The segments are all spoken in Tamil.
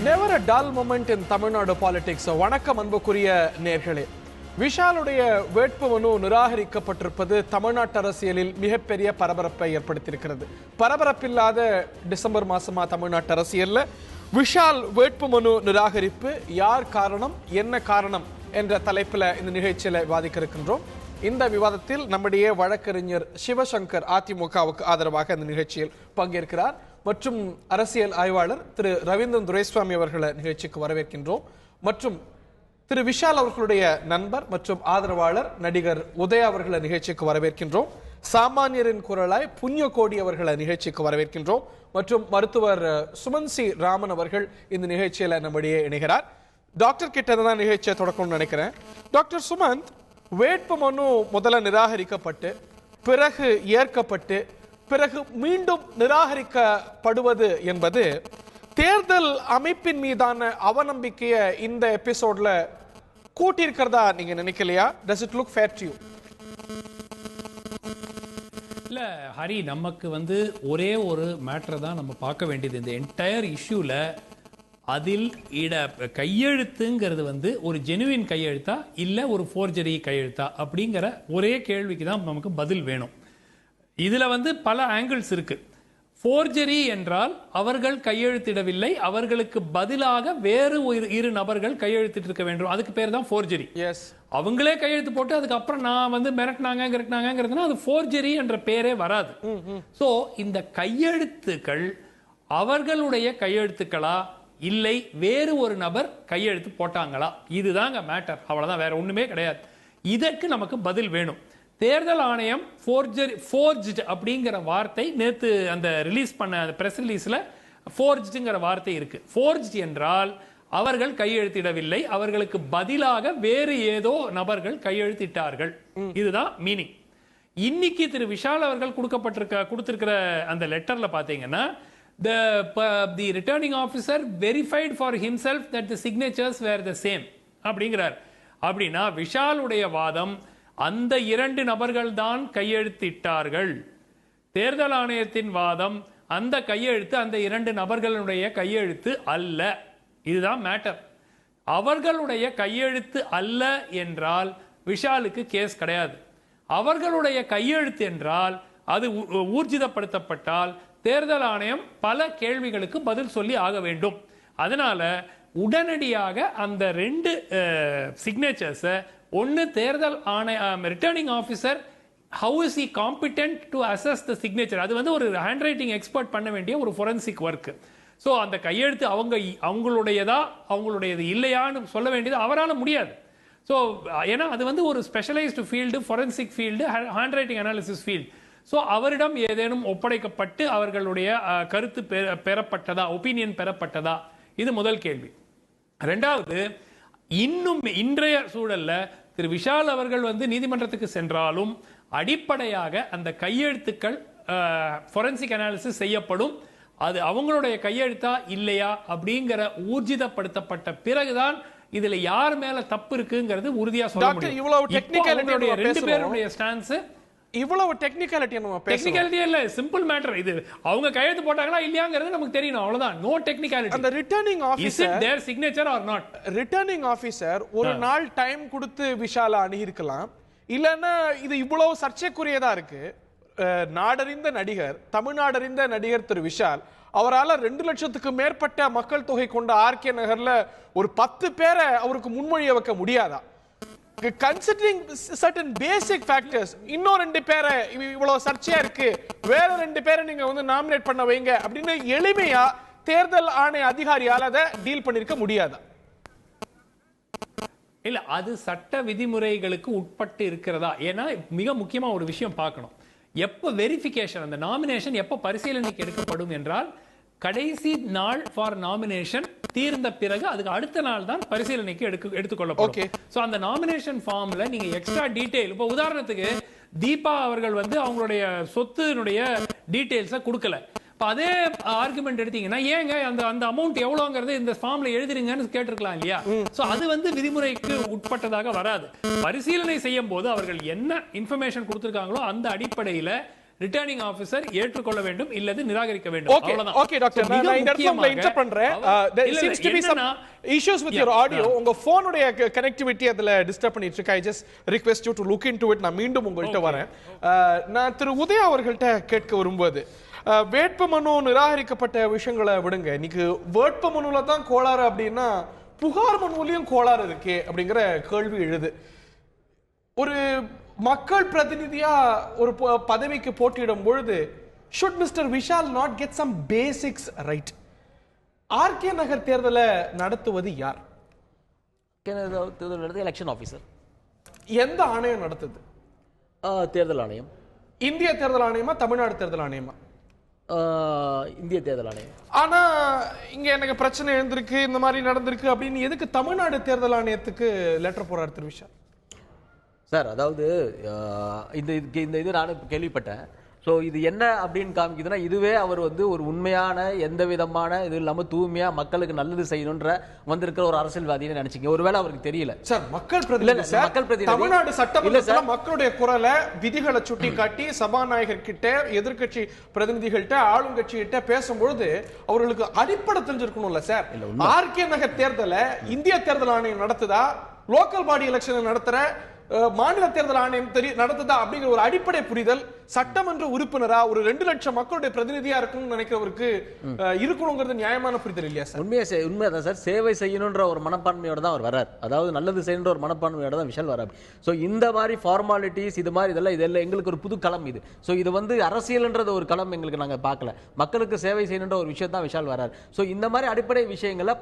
never a dull moment in Tamil Nadu politics. வணக்கம் அன்புக்குரிய நேயர்களே. விஷாலுடைய வேட்புமனு நிராகரிக்கப்பட்டிருப்பது தமிழ்நாட்டு அரசியலில் மிகப்பெரிய பரபரப்பை ஏற்படுத்தியிருக்கிறது. பரபரப்பில்லாத டிசம்பர் மாசமா தமிழ்நாட்டு அரசியல்ல விஷால் வேட்புமனு நிராகரிப்பு யார் காரணம் என்ன காரணம் என்ற தலைப்பில் இந்த நிகழ்ச்சியில விவாதிக்க இருக்கின்றோம். இந்த விவாதத்தில் நம்முடைய வழக்கறிஞர் சிவசங்கர் அதிமுகவுக்கு ஆதரவாக இந்த நிகழ்ச்சியில் பங்கேற்கிறார் மற்றும் அரசியல் ஆய்வாளர் திரு ரவீந்திரன் துரைசுவாமி அவர்களை நிகழ்ச்சிக்கு வரவேற்கின்றோம். மற்றும் திரு விஷால் அவர்களுடைய நண்பர் மற்றும் ஆதரவாளர் நடிகர் உதயா அவர்களை நிகழ்ச்சிக்கு வரவேற்கின்றோம். சாமானியரின் குரலாய் புண்ணியகோடி அவர்களை நிகழ்ச்சிக்கு வரவேற்கின்றோம். மற்றும் மருத்துவர் சுமன் சி ராமன் அவர்கள் இந்த நிகழ்ச்சியில நம்முடைய இணைகிறார். டாக்டர் கிட்ட தான் நிகழ்ச்சியை தொடக்கணும்னு நினைக்கிறேன். டாக்டர் சுமந்த், வேட்புமனு முதல்ல நிராகரிக்கப்பட்டு பிறகு ஏற்கப்பட்டு பிறகு மீண்டும் நிராகரிக்கப்படுவது என்பது தேர்தல் அமைப்பின் மீதான அவநம்பிக்கையை இந்த எபிசோட்ல கூட்டியிருக்கிறதா நீங்க நினைக்கலையா? Does it look fair to you? இல்ல ஹரி, நமக்கு ஒரே ஒரு மேட்டரை தான் நம்ம பார்க்க வேண்டியது. இந்த என்டையர் இஷ்யூல அதில் கையெழுத்துங்கிறது ஒரு ஜெனுவின் கையெழுத்தா இல்ல ஒரு ஃபோர்ஜரி கையெழுத்தா அப்படிங்கிற ஒரே கேள்விக்கு தான் நமக்கு பதில் வேணும். இதுல பல ஆங்கிள்ஸ் இருக்கு. ஃபோர்ஜரி என்றால் அவர்கள் கையெழுத்திடவில்லை, அவர்களுக்கு பதிலாக வேறு இரு நபர்கள் கையெழுத்திட்டு இருக்க வேண்டும். அதுக்கு பேர் தான் ஃபோர்ஜரி. அவங்களே கையெழுத்து போட்டு அதுக்கப்புறம் நான் மிரட்டினாங்கிறதுனா அது ஃபோர்ஜரி என்ற பேரே வராது. சோ இந்த கையெழுத்துக்கள் அவர்களுடைய கையெழுத்துக்களா இல்லை வேறு ஒரு நபர் கையெழுத்து போட்டாங்களா, இதுதாங்க மேட்டர். அவ்வளவுதான், வேற ஒண்ணுமே கிடையாது. இதற்கு நமக்கு பதில் வேணும். தேர்தல் ஆணையம் ஃபோர்ஜ்ட் அப்படிங்கிற வார்த்தை நேத்து அந்த ரிலீஸ் பண்ண அந்த பிரஸ் ரிலீஸ்ல ஃபோர்ஜ்ட்ங்கிற வார்த்தை இருக்கு. ஃபோர்ஜ்ட் என்றால் அவர்கள் கையெழுத்திடவில்லை, அவர்களுக்கு பதிலாக வேறு ஏதோ நபர்கள் கையெழுத்திட்டார்கள். இதுதான் மீனிங். இன்னைக்கு திரு விஷால் அவர்கள் கொடுத்திருக்கிற அந்த லெட்டர்ல பாத்தீங்கன்னா the returning officer verified for himself that the signatures were the same அப்படிங்கிறார். அப்படின்னா விஷாலுடைய வாதம் அந்த இரண்டு நபர்கள் தான் கையெழுத்திட்டார்கள். தேர்தல் ஆணையத்தின் வாதம் அந்த கையெழுத்து அந்த இரண்டு நபர்களுடைய கையெழுத்து அல்ல. இதுதான் மேட்டர். அவர்களுடைய கையெழுத்து அல்ல என்றால் விஷாலுக்கு கேஸ் கிடையாது. அவர்களுடைய கையெழுத்து என்றால் அது ஊர்ஜிதப்படுத்தப்பட்டால் தேர்தல் ஆணையம் பல கேள்விகளுக்கு பதில் சொல்லி ஆக வேண்டும். அதனால உடனடியாக அந்த ரெண்டு சிக்னேச்சர்ஸ், ஒன்னு தேர்தல் ஆணையம் returning officer, how is he competent to assess the signature, அது ஒரு ஹேண்ட் ரைட்டிங் எக்ஸ்பர்ட் பண்ண வேண்டிய ஒரு ஃபோரன்சிக் ஒர்க். ஸோ அந்த கையெழுத்து அவங்களுடையதா அவங்களுடையது இல்லையான்னு சொல்ல வேண்டியது அவரால் முடியாது. ஸோ ஏன்னா அது ஒரு specialised field, forensic field, hand writing analysis field. So அவரிடம் ஏதேனும் ஒப்படைக்கப்பட்டு அவர்களுடைய கருத்து பெறப்பட்டதா, ஒப்பீனியன் பெறப்பட்டதா, இது முதல் கேள்வி. ரெண்டாவது, இன்னும் இன்றைய சூழல்ல திரு விஷால் அவர்கள் நீதிமன்றத்துக்கு சென்றாலும் அடிப்படையாக அந்த கையெழுத்துக்கள் ஃபோரன்சிக் அனாலிசிஸ் செய்யப்படும். அது அவங்களுடைய கையெழுத்தா இல்லையா அப்படிங்கிற ஊர்ஜிதப்படுத்தப்பட்ட பிறகுதான் இதுல யார் மேல தப்பு இருக்குங்கிறது உறுதியா சொல்ல முடியும். இவ்வளவு ரெண்டு பேருடைய ஸ்டான்ஸ் இவ்வளவு டெக்னிக்காலிட்டி நம்ம பேசணும். டெக்னிக்காலிட்டி இல்ல, சிம்பிள் மேட்டர். இது அவங்க கையெழுத்து போட்டாங்களா இல்லையாங்கிறது நமக்கு தெரியணும், அவ்வளவுதான். No technicality. அந்த returning officer their signature or not. Returning officer ஒரு நாள் டைம் கொடுத்து விஷால அணுகிருக்கலாம். இல்லன்னா இது இவ்வளவு சர்ச்சைக்குரியதா இருக்கு. நாடறிந்த நடிகர், தமிழ்நாடறிந்த நடிகர் திரு விஷால், அவரால் 2 லட்சத்துக்கு மேற்பட்ட மக்கள் தொகை கொண்ட ஆர்கே நகர்ல ஒரு 10 பேரை அவருக்கு முன்மொழிய வைக்க முடியாதா? Considering certain basic factors, இன்னும் 2 பேரை இவ்வளவு சர்ச்சையா இருக்கு, வேற 2 பேரை நீங்க நாமினேட் பண்ண வைங்க அப்படின்னு எளிமையா தேர்தல் ஆணைய அதிகாரியால அதை டீல் பண்ணிருக்க முடியாதா? இல்ல, அது சட்ட விதிமுறைகளுக்கு உட்பட்டு இருக்கிறதா? ஏன்னா மிக முக்கியமா ஒரு விஷயம் பார்க்கணும். எப்ப வெரிஃபிகேஷன், அந்த நாமினேஷன் எப்ப பரிசீலனைக்கு எடுக்கப்படும் என்றால் கடைசி நாள் ஃபார் நாமினேஷன் தீர்ந்த பிறகு அதுக்கு அடுத்த நாள் தான் பரிசீலனைக்கு எடுத்துக்கொள்ளப்படும். சோ அந்த நாமினேஷன் ஃபார்ம்ல நீங்க எக்ஸ்ட்ரா டீடைல், இப்ப உதாரணத்துக்கு தீபா அவர்கள் அவங்களுடைய சொத்துனுடைய டீடைல்ஸை கொடுக்கல. இப்ப அதே ஆர்குமெண்ட் எடுத்தீங்கன்னா ஏங்க அந்த அமௌண்ட் எவ்வளவுங்கிறது இந்த ஃபார்ம்ல எழுதிருங்கன்னு கேட்டிருக்கலாம் இல்லையா? சோ அது விதிமுறைக்கு உட்பட்டதாக வராது. பரிசீலனை செய்யும் போது அவர்கள் என்ன இன்ஃபர்மேஷன் கொடுத்திருக்காங்களோ அந்த அடிப்படையில ரிட்டர்னிங் ஆபீசர் ஏற்றுக்கொள்ள வேண்டும் இல்லது நிராகரிக்க வேண்டும். ஓகே ஓகே டாக்டர், நான் இந்த இடத்துல உங்களை இன்டரப்ட் பண்றேன். there seems to be some issues with your audio. உங்க போனுடைய கனெக்டிவிட்டி அதுல டிஸ்டர்ப் பண்ணிட்டு இருக்கு. I just request you to look into it. நான் மீண்டும் உங்கள்ட்ட வரேன். நான் திரு உதயா அவர்கள்ட்ட கேட்க வரும்போது வேட்புமனு நிராகரிக்கப்பட்ட விஷயங்களை விடுங்க, இன்னைக்கு வேட்புமனுல தான் கோளாறு அப்படின்னா புகார் மனுவிலையும் கோளாறு இருக்கே அப்படிங்கிற கேள்வி எழுது. ஒரு மக்கள் பிரதிநிதியா ஒரு பதவிக்கு போட்டியிடும் பொழுது should Mr. Vishal not get some basics right? RK Nagar தேர்தலை நடத்துவது யார்? தேர்தல் நடத்துவது எலெக்ஷன் ஆபீசர். எந்த ஆணையம் நடத்துது? தேர்தல் ஆணையம். இந்திய தேர்தல் ஆணையமா தமிழ்நாடு தேர்தல் ஆணையமா? இந்திய தேர்தல் ஆணையம். ஆனா இங்க எனக்கு பிரச்சனை எழுந்திருக்கு, இந்த மாதிரி நடந்திருக்கு அப்படின்னு எதுக்கு தமிழ்நாடு தேர்தல் ஆணையத்துக்கு லெட்டர் போறாரு திரு விஷால் சார்? அதாவது இந்த இது நானும் கேள்விப்பட்டேன். ஸோ இது என்ன அப்படின்னு காமிக்குதுன்னா, இதுவே அவர் வந்து ஒரு உண்மையான எந்த விதமான இது இல்லாமல் தூய்மையா மக்களுக்கு நல்லது செய்யணுன்ற வந்திருக்கிற ஒரு அரசியல்வாதின்னு நினைச்சிங்க. ஒருவேளை அவருக்கு தெரியல சார். மக்கள் பிரதிநிதி தமிழ்நாடு சட்டமன்றத்துல மக்களுடைய குரலை விதிகளை சுட்டி காட்டி சபாநாயகர் கிட்ட எதிர்கட்சி பிரதிநிதிகள்கிட்ட ஆளுங்கட்சி கிட்ட பேசும்பொழுது அவர்களுக்கு அடிப்படை தெரிஞ்சிருக்கணும்ல சார். ஆர்கே நகர் தேர்தலை இந்திய தேர்தல் ஆணையம் நடத்துதா, லோக்கல் பாடி எலெக்ஷன் நடத்துற மாநில தேர்தல் ஆணையம் நடத்துதா அப்படிங்கிற ஒரு அடிப்படை புரிதல் சட்டமன்ற உறுப்பினரா ஒரு 2 லட்சம் மக்களுடைய பிரதிநிதியா இருக்கணும்னு நினைக்கிறவருக்கு இருக்கணுங்கிறது நியாயமான புரிதல் இல்லையா சார்? உண்மைதான் சார். சேவை செய்யணுன்ற ஒரு மனப்பான்மையோட தான் அவர் வர்றார். அதாவது நல்லது செய்யணுன்ற ஒரு மனப்பான்மையோட தான் விஷால் வரார். ஸோ இந்த மாதிரி ஃபார்மாலிட்டிஸ் இது மாதிரி இதெல்லாம் எங்களுக்கு ஒரு புது களம் இது. ஸோ இது வந்து அரசியல்ன்றது ஒரு களம் எங்களுக்கு நாங்கள் பார்க்கல. மக்களுக்கு சேவை செய்யணுன்ற ஒரு விஷயம் தான் விஷால் வரார். ஸோ இந்த மாதிரி அடிப்படை விஷயங்களை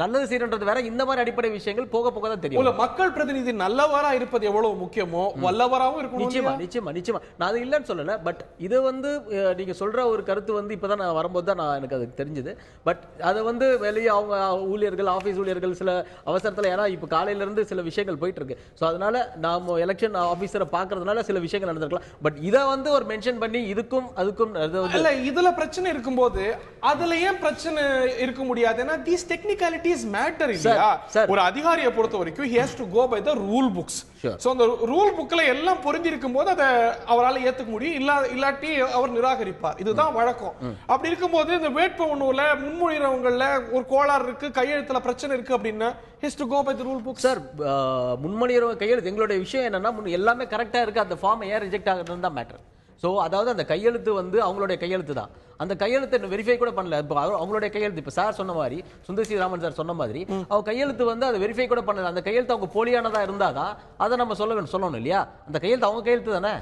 நல்லது செய்யறது வேற, இந்த மாதிரி அடிப்படை விஷயங்கள் போக போக தான் தெரியும். மக்கள் பிரதிநிதி நல்லவரா இருப்பது எவ்வளவு முக்கியமோ வல்லவராகவும் இருக்கணும். நிச்சயமா நிச்சயமா நிச்சயமா நான் அது இல்லைன்னு சொல்லல. பட் இது வந்து நீங்க சொல்ற ஒரு கருத்து வந்து இப்பதான் நான் வரும்போது தான் எனக்கு அது தெரிஞ்சது. பட் அதை வந்து வெளியே அவங்க ஊழியர்கள், ஆபீஸ் ஊழியர்கள் சில அவசரத்துல, ஏன்னா இப்ப காலையில இருந்து சில விஷயங்கள் போயிட்டு இருக்கு. ஸோ அதனால நாம எலெக்ஷன் ஆபீசரை பாக்குறதுனால சில விஷயங்கள் நடந்திருக்கலாம். பட் இதை வந்து ஒரு மென்ஷன் பண்ணி இதுக்கும் அதுக்கும் இதுல பிரச்சனை இருக்கும்போது அதுல ஏன் பிரச்சனை இருக்க முடியாது? ஏன்னா these technicalities matter இல்லையா? ஒரு அதிகாரியை பொறுத்த வரைக்கும் he has to go by the rule books. So அந்த ரூல் புக்ல எல்லாம் பொருந்தி இருக்கும்போது அதை அவரால் ஏத்துக்க முடியும், இல்லாட்டி அவர் நிராகரிப்பார். இதுதான் வழக்கம். அப்படி இருக்கும்போது இந்த வேட்புமனுல முன்மொழிறவங்கல ஒரு கோளாறு இருக்கு, கையெழுத்துல பிரச்சனை இருக்கு அப்படின்னா he has to go by the rule books. Sir, முன்மொழிறவங்க கையெழுத்து எங்களுடைய விஷயம் என்னன்னா எல்லாமே கரெக்டா இருக்கு, அந்த ஃபார்ம் ஏன் ரிஜெக்ட் ஆகுதுன்னு தான் மேட்டர். ஸோ அதாவது அந்த கையெழுத்து வந்து அவங்களுடைய கையெழுத்து தான். அந்த கையெழுத்தை வெரிஃபை கூட பண்ணல. இப்போ அவங்களுடைய கையெழுத்து, இப்போ சார் சொன்ன மாதிரி, சுந்தர் சி ராமன் சார் சொன்ன மாதிரி, அவங்க கையெழுத்து வந்து அதை வெரிஃபை கூட பண்ணல. அந்த கையெழுத்து அவங்க போலியானதா இருந்தாதான் அதை நம்ம சொல்லணும் இல்லையா? அந்த கையெழுத்து அவங்க கையெழுத்து தானே.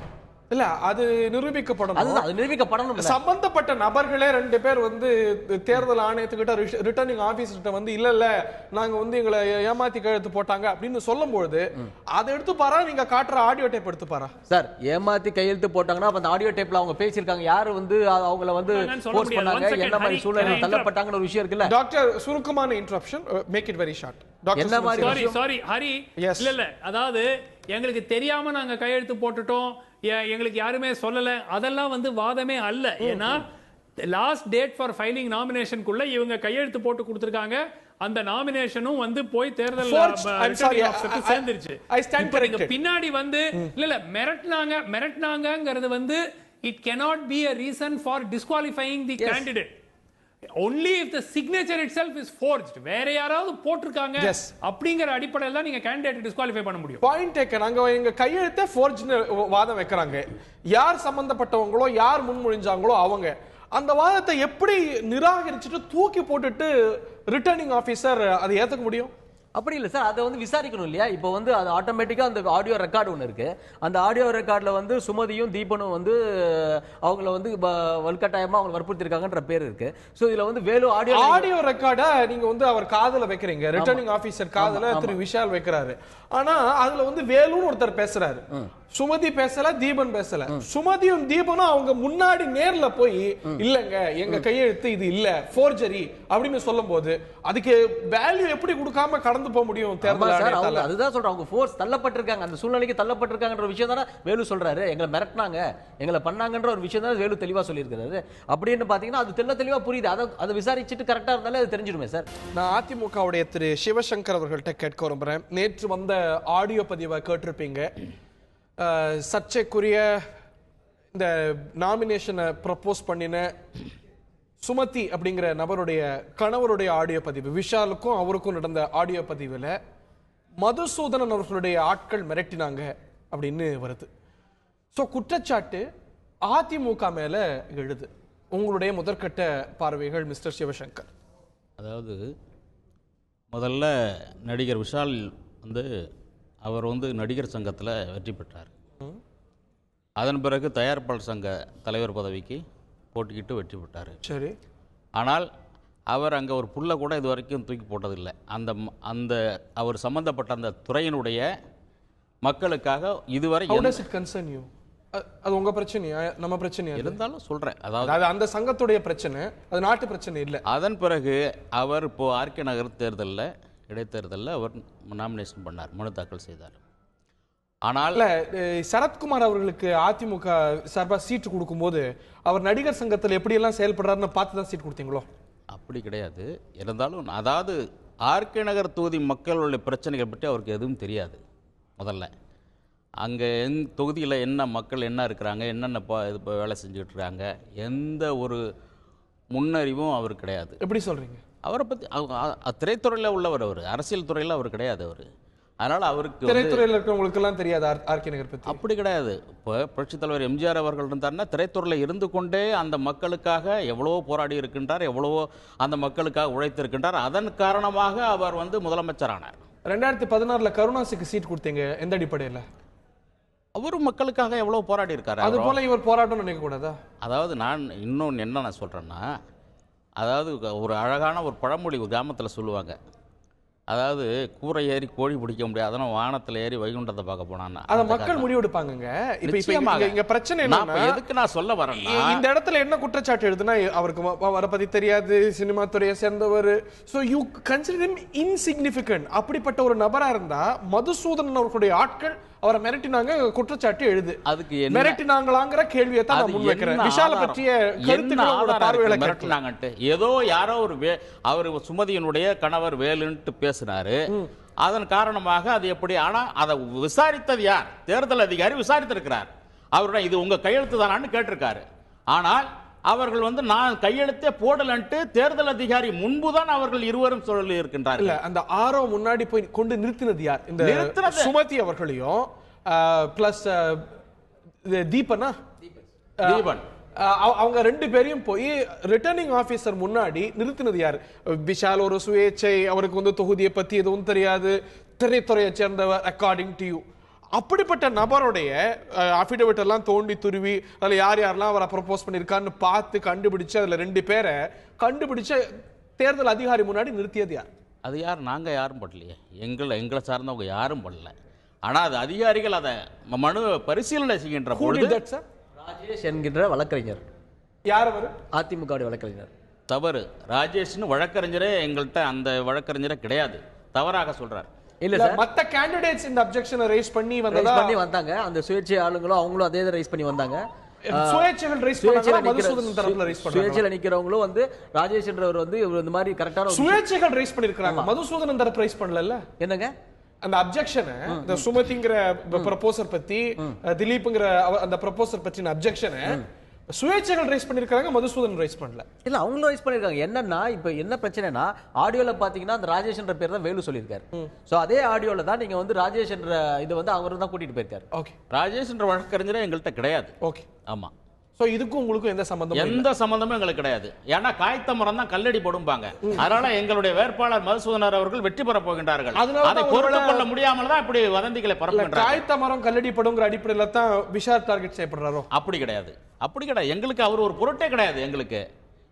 இல்ல, அது நிரூபிக்கப்படணும். அது நிரூபிக்கப்படணும். சம்பந்தப்பட்ட நபர்களே 2 பேர் வந்து தேர்தல் ஆணையத்துக்கிட்ட ரிட்டர்னிங் ஆபீசர்கிட்ட வந்து இல்ல நாங்க வந்து எங்களை ஏமாத்தி கையெழுத்து போட்டாங்க அப்படின்னு சொல்லும்போது அதை எடுத்து பாரா, நீங்க காட்டுற ஆடியோ டேப் எடுத்து பாரா. சார், ஏமாத்தி கையெழுத்து போட்டாங்கன்னா அந்த ஆடியோ டேப்ல அவங்க பேசியிருக்காங்க, யாரு வந்து அவங்கள வந்து போஸ்ட் பண்ணாங்க, என்ன மாதிரி சூழ்நிலை தள்ளப்பட்டாங்கன்னு ஒரு விஷயம் இருக்குல்ல. டாக்டர், சுருக்கமான interruption, make it very short. என்ன மாதிரி சாரி ஹரி, இல்ல அதாவது எங்களுக்கு தெரியாம நாங்க கையெழுத்து போட்டுட்டோம், எங்களுக்கு யாருமே சொல்லல, அதெல்லாம் வந்து வாதமே அல்ல. ஏன்னா லாஸ்ட் டேட் ஃபார் ஃபைலிங் நாமினேஷனுக்குள்ள இவங்க கையெழுத்து போட்டு கொடுத்திருக்காங்க. அந்த நாமினேஷனும் வந்து போய் தேர்தல் சேர்ந்துருச்சு. பின்னாடி வந்து இல்ல மிரட்டினாங்கிறது வந்து it cannot be a reason for disqualifying the candidate. Only if the signature itself is forged. வேற யாராவது போட்டுருக்காங்க அப்படிங்கிற அடிப்படையில் தான் நீங்க கேண்டிடேட் டிஸ்குவாலிஃபை பண்ண முடியும். Point taken. அங்க எங்க கையெழுத்தை ஃபோர்ஜ்னு வாதம் வைக்கிறாங்க. யார் சம்பந்தப்பட்டவங்களோ யார் முன்மொழிஞ்சாங்களோ அவங்க அந்த வாதத்தை எப்படி நிராகரிச்சுட்டு தூக்கி போட்டுட்டு ரிட்டர்னிங் ஆபீசர் அதை ஏத்துக்க முடியும்? அப்படி இல்லை சார், அதை வந்து விசாரிக்கணும் இல்லையா? இப்போ வந்து அது ஆட்டோமேட்டிக்காக அந்த ஆடியோ ரெக்கார்டு ஒன்று இருக்கு. அந்த ஆடியோ ரெக்கார்டில் வந்து சுமதியும் தீபனும் வந்து அவங்கள வந்து வலுக்கட்டாயமாக அவங்க வற்புறுத்திருக்காங்கன்ற பேர் இருக்கு. ஸோ இதில் வந்து வேலும் ஆடியோ ரெக்கார்டை நீங்கள் வந்து அவர் காதில் வைக்கிறீங்க, ரிட்டர்னிங் ஆஃபீஸர் காதில் திரு விஷால் வைக்கிறாரு. ஆனால் அதில் வந்து வேலுன்னு ஒருத்தர் பேசுறாரு, சுமதி பேசல, தீபன் பேசல. சுமதியும் தீபனும் அவங்க முன்னாடி நேர்ல போய் இல்லங்க எங்க கையெழுத்து இது இல்ல, ஃபோர்ஜரி அப்படின்னு சொல்லும் போது அதுக்கு வேல்யூ எப்படி கொடுக்காம கடந்து போக முடியும்? தேர்தல் அதுதான் சொல்றேன், அவங்க ஃபோர்ஸ் தள்ளப்பட்டிருக்காங்க, அந்த சூழ்நிலைக்கு தள்ளப்பட்டிருக்காங்கன்ற விஷயம் தானே வேலு சொல்றாரு. எங்களை மிரட்டினாங்க, எங்களை பண்ணாங்கன்ற ஒரு விஷயம் தான் வேலு தெளிவா சொல்லியிருக்காரு. அப்படின்னு பாத்தீங்கன்னா அது தெளிவா புரியுது. அதை விசாரிச்சுட்டு கரெக்டா இருந்தாலே அது தெரிஞ்சிடுமே சார். நான் அதிமுகவுடைய திரு சிவசங்கர் அவர்கள்ட்ட கேட்க விரும்புறேன். நேற்று வந்த ஆடியோ பதிவை கேட்டிருப்பீங்க. சர்ச்சைக்குரிய இந்த நாமினேஷனை ப்ரப்போஸ் பண்ணின சுமதி அப்படிங்கிற நபருடைய கணவருடைய ஆடியோ பதிவு, விஷாலுக்கும் அவருக்கும் நடந்த ஆடியோ பதிவில் மதுசூதனன் அவர்களுடைய ஆட்கள் மிரட்டினாங்க அப்படின்னு வருது. ஸோ குற்றச்சாட்டு அதிமுக மேல எழுது. உங்களுடைய முதற்கட்ட பார்வைகள் மிஸ்டர் சிவசங்கர். அதாவது முதல்ல நடிகர் விஷால் அவர் நடிகர் சங்கத்தில் வெற்றி பெற்றார். அதன் பிறகு தயாரிப்பாளர் சங்க தலைவர் பதவிக்கு போட்டிக்கிட்டு வெற்றி பெற்றார். சரி. ஆனால் அவர் அங்கே ஒரு புல்லை கூட இது வரைக்கும் தூக்கி போட்டதில்லை. அந்த அவர் சம்பந்தப்பட்ட அந்த துறையினுடைய மக்களுக்காக இதுவரை அது உங்க பிரச்சனையா நம்ம பிரச்சனையா இருந்தாலும் சொல்றேன். அதாவது அந்த சங்கத்துடைய பிரச்சனை, அது நாட்டு பிரச்சனை இல்லை. அதன் பிறகு அவர் இப்போ ஆர்கே நகர் தேர்தலில் இடைத்தேர்தலில் அவர் நாமினேஷன் பண்ணார், மனு தாக்கல் செய்தார். ஆனால் சரத்குமார் அவர்களுக்கு அதிமுக சார்பாக சீட்டு கொடுக்கும்போது அவர் நடிகர் சங்கத்தில் எப்படியெல்லாம் செயல்படுறாருன்னு பார்த்து தான் சீட் கொடுத்தீங்களோ? அப்படி கிடையாது. இருந்தாலும் அதாவது ஆர்கே நகர் தொகுதி மக்களுடைய பிரச்சனைகள் பற்றி அவருக்கு எதுவும் தெரியாது. முதல்ல அங்கே தொகுதியில் என்ன மக்கள் என்ன இருக்கிறாங்க, என்னென்ன இப்போ வேலை செஞ்சுக்கிட்டு இருக்காங்க, எந்த ஒரு முன்னறிவும் அவர் கிடையாது. எப்படி சொல்கிறீங்க? அவரை பற்றி திரைத்துறையில் உள்ளவர், அவர் அரசியல் துறையில் அவர் கிடையாது. அவர் அதனால் அவருக்கு திரைத்துறையில் இருக்கிறவங்களுக்கெல்லாம் தெரியாது ஆர்கே நகர் பற்றி. அப்படி கிடையாது. இப்போ புரட்சித் தலைவர் எம்ஜிஆர் அவர்கள் இருந்தார்னா திரைத்துறையில் இருந்து கொண்டே அந்த மக்களுக்காக எவ்வளவோ போராடி இருக்கின்றார், எவ்வளவோ அந்த மக்களுக்காக உழைத்திருக்கின்றார். அதன் காரணமாக அவர் முதலமைச்சரானார். 2016 கருணாசுக்கு சீட் கொடுத்தீங்க, எந்த அடிப்படையில்? அவரும் மக்களுக்காக எவ்வளவு போராடி இருக்காரு. அது போல இவர் போராட்டம் நினைக்க கூடாதா? அதாவது நான் இன்னொன்று என்ன நான் சொல்றேன்னா, அதாவது ஒரு அழகான ஒரு பழமொழி ஒரு கிராமத்தில் சொல்லுவாங்க. அதாவது கூரை ஏறி கோழி பிடிக்க முடியாது, அதனால வானத்தில் ஏறி வைகுண்டத்தை பார்க்க போனான்னா அதை மக்கள் முடிவெடுப்பாங்க. இங்க பிரச்சனை என்ன, எதுக்கு நான் சொல்ல வரேன்னா, இந்த இடத்துல என்ன குற்றச்சாட்டு எழுதுனா அவருக்கு அவரை பத்தி தெரியாது, சினிமா துறையை சேர்ந்தவர், so you consider him insignificant. அப்படிப்பட்ட ஒரு நபரா இருந்தா மதுசூதனன் அவர்களுடைய ஆட்கள் அவரை மிரட்டினாங்க குற்றச்சாட்டு எழுது. அதுக்கு மிரட்டினாங்களாங்கிற கேள்வியை தான் நான் முன்வைக்கிறேன். விஷால பற்றிய கருத்துக்களோட பார்வைகளை மிரட்டினாங்கன்ட்டு யாரோ அவர் சுமதியினுடைய கணவர் வேலுன்ட்டு பேசினாரு. அதன் காரணமாக அது எப்படி, ஆனா அதை விசாரித்தது யார்? தேர்தல் அதிகாரி விசாரித்திருக்கிறார். அவருடைய இது உங்க கையெழுத்து தானான்னு கேட்டிருக்காரு. ஆனால் அவர்கள் நான் கையெழுத்தே போடலன்ட்டு தேர்தல் அதிகாரி முன்புதான் அவர்கள் இருவரும் சொல்லி இருக்கின்றார்கள். அந்த ஆரோ முன்னாடி போய் கொண்டு நிறுத்தினது யார்? இந்த சுமதி அவர்களையும் பிளஸ் தீபன் அவங்க ரெண்டு பேரையும் போய் ரிட்டர்னிங் ஆபீசர் முன்னாடி நிறுத்தினது யார்? விஷால் ஒரு சுயேச்சை, அவருக்கு தொகுதியை பத்தி எதுவும் தெரியாது, திரைத்துறையை சேர்ந்தவர் அக்கார்டிங் டு யூ. அப்படிப்பட்ட நபருடைய அஃபிடவிட் எல்லாம் தோண்டி துருவி அதில் யார் யாரெல்லாம் அவரை ப்ரப்போஸ் பண்ணியிருக்கான்னு பார்த்து கண்டுபிடிச்சு அதில் 2 பேரை கண்டுபிடிச்ச தேர்தல் அதிகாரி முன்னாடி நிறுத்தியது யார்? அது யார்? நாங்கள் யாரும் பண்ணலையே. எங்களை சார்ந்தவங்க யாரும் பண்ணல. ஆனால் அது அதிகாரிகள் அதை மனு பரிசீலனை செய்கின்ற பொழுது ராஜேஷ் என்கின்ற வழக்கறிஞர், யார் அவர்? அதிமுக வழக்கறிஞர். தவறு. ராஜேஷ்னு வழக்கறிஞரே எங்கள்கிட்ட அந்த வழக்கறிஞரே கிடையாது, தவறாக சொல்றார். இல்ல சார், மத்த கேண்டிடேட்ஸ் இந்த அப்ஜெக்ஷனை ரைஸ் பண்ணி வந்தாங்க. அந்த சுயேட்சை ஆளுங்களும் அவங்களும் அதே ரைஸ் பண்ணி வந்தாங்க. சுயேட்சைகள் ரைஸ் பண்ணாங்க, மதுசூதனன் தரப்புல ரைஸ் பண்ணாங்க. சுயேட்சையில நிக்கிறவங்களும் ராஜேஷ் என்றவர் இந்த மாதிரி கரெக்டான சுயேட்சைகள் ரைஸ் பண்ணிருக்காங்க, மதுசூதனன் தரப்பு ரைஸ் பண்ணல. என்னங்க அந்த அப்ஜெக்ஷனை, இந்த சுமதிங்கிற ப்ரொபோசர் பத்தி, திலீப்ங்கிற அந்த ப்ரொபோசர் பத்தின அப்ஜெக்ஷனை சுயேட்சைகள் ரைஸ் பண்ணிருக்காங்க, மதுசூதனன் ரைஸ் பண்ணல. இல்ல அவங்களும் ரைஸ் பண்ணிருக்காங்க. என்னன்னா இப்ப என்ன பிரச்சனைனா, ஆடியோல பாத்தீங்கன்னா அந்த ராஜேஷ் என்ற பேர் தான் வேலு சொல்லியிருக்காரு. சோ அதே ஆடியோல தான் நீங்க ராஜேஷ் என்ற இது அவர் தான் கூட்டிட்டு போயிருக்காரு. ஓகே, ராஜேஷ் என்ற வழக்கறிஞரே எங்கள்கிட்ட கிடையாது. ஓகே, ஆமா. சோ இதுக்கும் உங்களுக்கும் எந்த சம்பந்தமும் எங்களுக்கு கிடையாது. ஏன்னா காய்த்த மரம் தான் கல்லடி போடும்பாங்க. அதனால எங்களுடைய வேட்பாளர் மதுசூதனர் அவர்கள் வெற்றி பெற போகின்றார்கள். அதை பொறுத்துக் கொள்ள முடியாமல் தான் இப்படி வதந்திகளை பரப்புகின்றார்கள். காய்த்த மரம் கல்லடி படுங்கிற அடிப்படையில தான் விஷால் டார்கெட் செய்யப்படுறாரோ? அப்படி கிடையாது. எங்களுக்கு அவர் ஒரு பொருட்டே கிடையாது.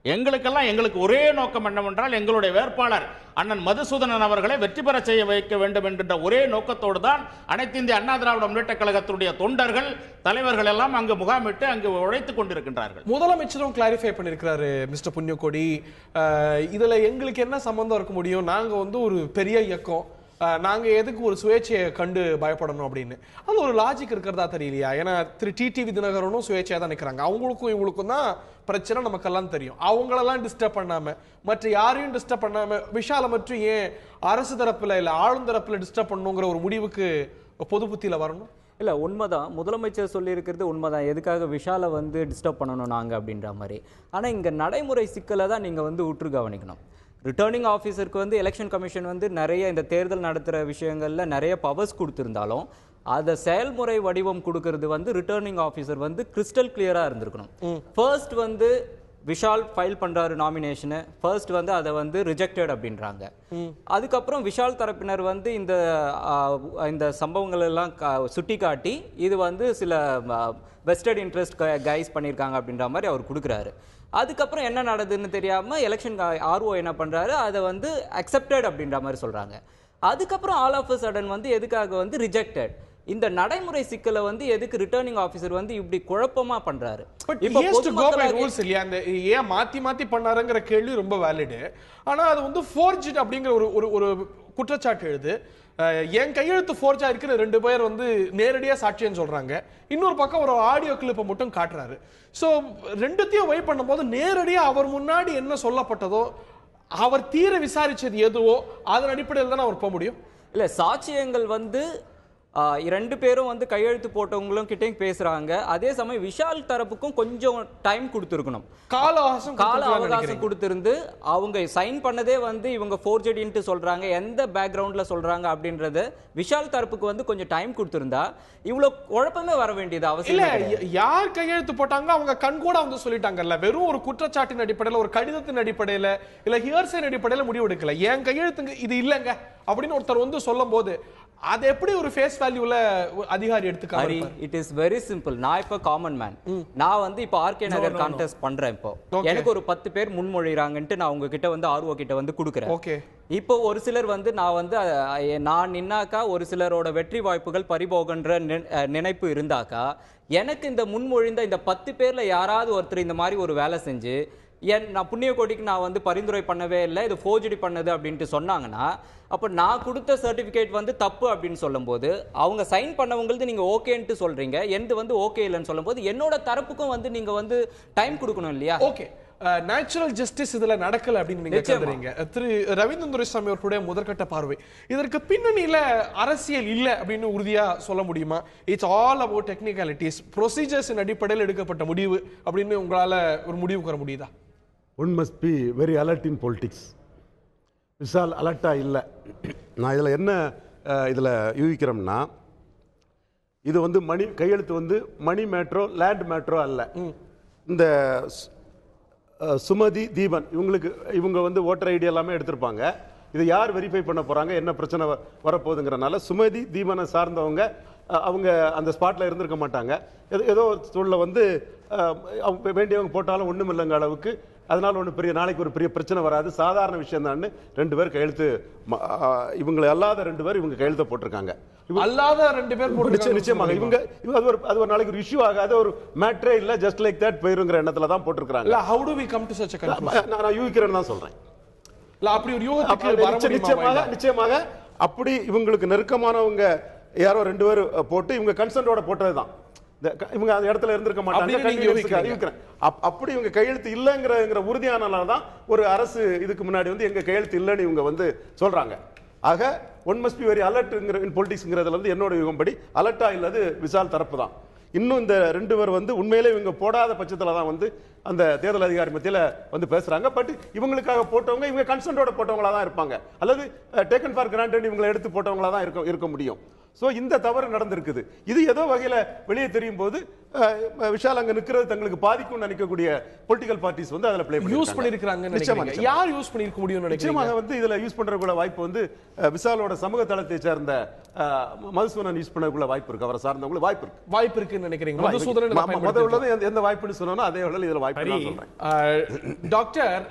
எங்களுக்கு ஒரே நோக்கம் என்னவென்றால், எங்களுடைய வேட்பாளர் அண்ணன் மதுசூதனன் அவர்களை வெற்றி பெற செய்ய வைக்க வேண்டும் என்கின்ற ஒரே நோக்கத்தோடு தான் அனைத்து இந்திய அண்ணா திராவிட முன்னேற்ற கழகத்தினுடைய தொண்டர்கள், தலைவர்கள் எல்லாம் அங்கு முகாமிட்டு அங்கு உழைத்துக் கொண்டிருக்கின்றார்கள். முதலமைச்சரும் கிளாரிஃபை பண்ணிருக்கிறாரு மிஸ்டர் புண்ணியகோடி, இதுல எங்களுக்கு என்ன சம்பந்தம் இருக்க முடியும், நாங்க ஒரு பெரிய இயக்கம், நாங்க எதுக்கு ஒரு சுயேட்சையை கண்டு பயப்படணும் அப்படின்னு. அது ஒரு லாஜிக் இருக்கிறதா தெரியலையா? ஏன்னா டிடிவி தினகரனும் சுயேட்சையா தான் நிற்கிறாங்க. அவங்களுக்கும் இவங்களுக்கும் தான் பிரச்சனை நமக்கெல்லாம் தெரியும். அவங்களெல்லாம் டிஸ்டர்ப் பண்ணாம, மற்ற யாரையும் டிஸ்டர்ப் பண்ணாம, விஷால மற்றும் ஏன் அரசு தரப்புல இல்ல ஆளும் தரப்புல டிஸ்டர்ப் பண்ணுங்கிற ஒரு முடிவுக்கு பொது புத்தியில வரணும். இல்லை உண்மைதான், முதலமைச்சர் சொல்லியிருக்கிறது உண்மைதான். எதுக்காக விஷாலை வந்து டிஸ்டர்ப் பண்ணணும் நாங்கள் அப்படின்ற மாதிரி. ஆனால் இங்கே நடைமுறை சிக்கலை தான் நீங்கள் வந்து உற்று கவனிக்கணும். ரிட்டர்னிங் ஆஃபீஸருக்கு வந்து எலெக்ஷன் கமிஷன் வந்து நிறைய இந்த தேர்தல் நடத்துகிற விஷயங்களில் நிறைய பவர்ஸ் கொடுத்துருந்தாலும் அதை செயல்முறை வடிவம் கொடுக்கறது வந்து ரிட்டர்னிங் ஆஃபீஸர் வந்து கிறிஸ்டல் கிளியராக இருந்திருக்கணும். ஃபர்ஸ்ட் வந்து விஷால் ஃபைல் பண்றாரு நாமினேஷனை, ஃபர்ஸ்ட் வந்து அதை வந்து ரிஜெக்டட் அப்படின்றாங்க. அதுக்கப்புறம் விஷால் தரப்பினர் வந்து இந்த சம்பவங்கள் எல்லாம் சுட்டி காட்டி இது வந்து சில வெஸ்டட் இன்ட்ரெஸ்ட் கைஸ் பண்ணியிருக்காங்க அப்படின்ற மாதிரி அவர் கொடுக்குறாரு. அதுக்கப்புறம் என்ன நடக்குதுன்னு தெரியாம எலெக்ஷன் ஆர்ஓ என்ன பண்றாரு, அதை வந்து அக்செப்டட் அப்படின்ற மாதிரி சொல்றாங்க. அதுக்கப்புறம் ஆல் ஆஃப் அ சடன் வந்து எதுக்காக வந்து ரிஜெக்டட். இந்த நடைமுறை சிக்கலை வந்து எதுக்கு ரிட்டர்னிங் ஆபீசர் வந்து இப்படி குழப்பமா பண்றாரு? ஏன் மாத்தி மாத்தி பண்ணாருங்கிற கேள்வி ரொம்ப வேலிடு. ஆனா அது வந்து ஃபோர்ஜ்ட் அப்படிங்கிற ஒரு குற்றச்சாட்டு எழுது. என் கையெழுத்து ஃபோர்ஜா இருக்கிற 2 பேர் வந்து நேரடியா சாட்சியம் சொல்றாங்க. இன்னொரு பக்கம் ஒரு ஆடியோ கிளிப்பை மட்டும் காட்டுறாரு. சோ ரெண்டுத்தையும் வெயிட் பண்ணும்போது நேரடியா அவர் முன்னாடி என்ன சொல்லப்பட்டதோ, அவர் தீர விசாரிச்சது எதுவோ அதன் அடிப்படையில் தான் அவர் போக முடியும். இல்ல சாட்சியங்கள் வந்து 2 பேரும் வந்து கையெழுத்து போட்டவங்களும் கிட்டையும் பேசுறாங்க. அதே சமயம் விஷால் தரப்புக்கும் கொஞ்சம் டைம் கொடுத்துருக்கணும், கால அவகாசம் கொடுத்திருந்து அவங்க சைன் பண்ணதே வந்து இவங்க ஃபோர்ஜடின்ட்டு சொல்றாங்க, எந்த பேக்ரவுண்ட்ல சொல்றாங்க அப்படின்றது விஷால் தரப்புக்கு வந்து கொஞ்சம் டைம் கொடுத்திருந்தா இவ்வளவு குழப்பமே வர வேண்டியது அவசியம் இல்ல. யார் கையெழுத்து போட்டாங்க அவங்க கண் கூட வந்து சொல்லிட்டாங்கல்ல. வெறும் ஒரு குற்றச்சாட்டின் அடிப்படையில், ஒரு கடிதத்தின் அடிப்படையில், இல்ல ஹியர்சேன் அடிப்படையில் முடிவு எடுக்கல. என் கையெழுத்துங்க இது இல்லைங்க அப்படின்னு ஒருத்தர் வந்து சொல்லும் போது அது எப்படி ஒரு ஃபேஸ் வேல்யூல அதிகாரி எடுத்துக்காரு? It is very simple. நான் இப்ப காமன் மேன், நான் வந்து இப்ப ஆர்கே நகர் கான்டெஸ்ட் பண்றேன். இப்போ எனக்கு ஒரு 10 பேர் முன்மொழிறாங்கன்ட்டு நான் உங்ககிட்ட வந்து ஆர்ஓ கிட்ட வந்து கொடுக்குறேன். ஓகே, இப்போ ஒரு சிலர் வந்து நான் நின்னாக்கா ஒரு சிலரோட வெற்றி வாய்ப்புகள் பறிபோகன்ற நினைப்பு இருந்தாக்கா, எனக்கு இந்த முன்மொழிந்த இந்த 10 பேர்ல யாராவது ஒருத்தர் இந்த மாதிரி ஒரு வேலை செஞ்சு நான் புண்ணிய கோட்டிக்கு நான் வந்து பரிந்துரை பண்ணவே இல்லை, இது ஃபோர்ஜரி பண்ணது அப்படின்ட்டு சொன்னாங்கன்னா, அப்போ நான் கொடுத்த சர்டிஃபிகேட் வந்து தப்பு அப்படின்னு சொல்லும்போது அவங்க சைன் பண்ணவங்களுக்கு நீங்க ஓகேன்ட்டு சொல்றீங்க, எந்த வந்து ஓகே இல்லைன்னு சொல்லும்போது என்னோட தரப்புக்கும் வந்து நீங்க வந்து டைம் கொடுக்கணும் இல்லையா? ஓகே, நேச்சுரல் ஜஸ்டிஸ் இதுல நடக்கல அப்படின்னு நீங்க சொல்றீங்க. திரு ரவீந்திர துரைசாமி அவர்களுடைய முதற்கட்ட பார்வை இதற்கு பின்னணியில அரசியல் இல்ல அப்படின்னு உறுதியா சொல்ல முடியுமா? It's all about technicalities, procedures அடிப்படையில் எடுக்கப்பட்ட முடிவு அப்படின்னு உங்களால ஒரு முடிவு வர முடியுதா? One must be very alert in politics. Vishal அலர்ட்டா இல்லை. நான் இதில் என்ன இதில் யூகிக்கிறோம்னா, இது வந்து கையெழுத்து வந்து மணி மேட்ரோ லேண்ட் மேட்ரோ அல்ல. இந்த சுமதி தீபன் இவங்க வந்து ஓட்டர் ஐடி எல்லாமே எடுத்திருப்பாங்க. இதை யார் வெரிஃபை பண்ண போறாங்க, என்ன பிரச்சனை வரப்போகுதுங்கிறனால சுமதி தீபனை சார்ந்தவங்க அவங்க அந்த ஸ்பாட்ல இருந்திருக்க மாட்டாங்க. ஏதோ சூழல வந்து வேண்டியவங்க போட்டாலும் ஒண்ணும் இல்லைங்க அளவுக்கு, அதனால ஒன்று பெரிய நாளைக்கு ஒரு பெரிய பிரச்சனை வராது, சாதாரண விஷயம் தான் 2 பேர் கையெழுத்து, இவங்களை அல்லாத 2 பேர் இவங்க கையெழுத்து போட்டிருக்காங்க. அல்லாத 2 பேர் நிச்சயமாக இவங்க அது ஒரு நாளைக்கு ஒரு இஷ்யூ ஆகாது, ஒரு மேட்டரே இல்ல, ஜஸ்ட் லைக் தட் போயிருங்கிற எண்ணத்துல தான் போட்டிருக்காங்க. How do we come to such a conclusion? நான் யூகிக்கிறேன்னு தான் சொல்றேன். அப்படி ஒரு யூகத்துக்கு வர முடியுமா? நிச்சயமாக அப்படி இவங்களுக்கு நெருக்கமானவங்க யாரோ 2 பேர் போட்டு இவங்க கன்சென்ட்டோட போட்டதுதான். இவங்க அந்த இடத்துல இருந்திருக்க மாட்டாங்க. அப்படி இவங்க கையெழுத்து இல்லைங்கிற உறுதியானதான் ஒரு அரசு இதுக்கு முன்னாடி வந்து எங்க கையெழுத்து இல்லைன்னு இவங்க வந்து சொல்றாங்க. ஆக one must be very alert in பொலிட்டிக்ஸ்ங்கிறதுல வந்து என்னோட யுகம்படி அலர்ட்டா இல்லது விஷால் தரப்பு தான். இன்னும் இந்த 2 பேர் வந்து உண்மையிலே இவங்க போடாத பட்சத்துல தான் வந்து அந்த தேர்தல் அதிகாரி மத்தியில வந்து பேசுறாங்க. பட் இவங்களுக்காக போட்டவங்க இவங்க கன்சென்ட்டோட போட்டவங்களா தான் இருப்பாங்க, அல்லது டேக்கன் ஃபார் கிராண்டட் இவங்களை எடுத்து போட்டவங்களா தான் இருக்க முடியும். சோ இந்த தவறு நடந்திருக்குது. இது ஏதோ வகையில வெளியே தெரியும் போது விஷால் அங்க நிக்கிறது தங்களுக்கு பாதிக்கும் நினைக்கக்கூடிய பொலிட்டிக்கல் பார்ட்டிஸ் வந்து அதுல ப்ளே யூஸ் பண்ணிருக்காங்க. நிச்சயமாக யார் யூஸ் பண்ணிருக்க முடியும் நிச்சயமாக வந்து இதுல யூஸ் பண்றதுக்குள்ள வாய்ப்பு வந்து விஷாலோட சமூக தளத்தை சேர்ந்த மதுசூதனன் யூஸ் பண்ணதுக்குள்ள வாய்ப்பு இருக்கு, அவரை சார்ந்தவங்களுக்கு வாய்ப்பு இருக்குன்னு நினைக்கிறீங்க. மதுசூதனன் எந்த வாய்ப்புன்னு சொன்னா அதே வேளையில் இதுல வாய்ப்பு நான் சொல்றேன். டாக்டர்,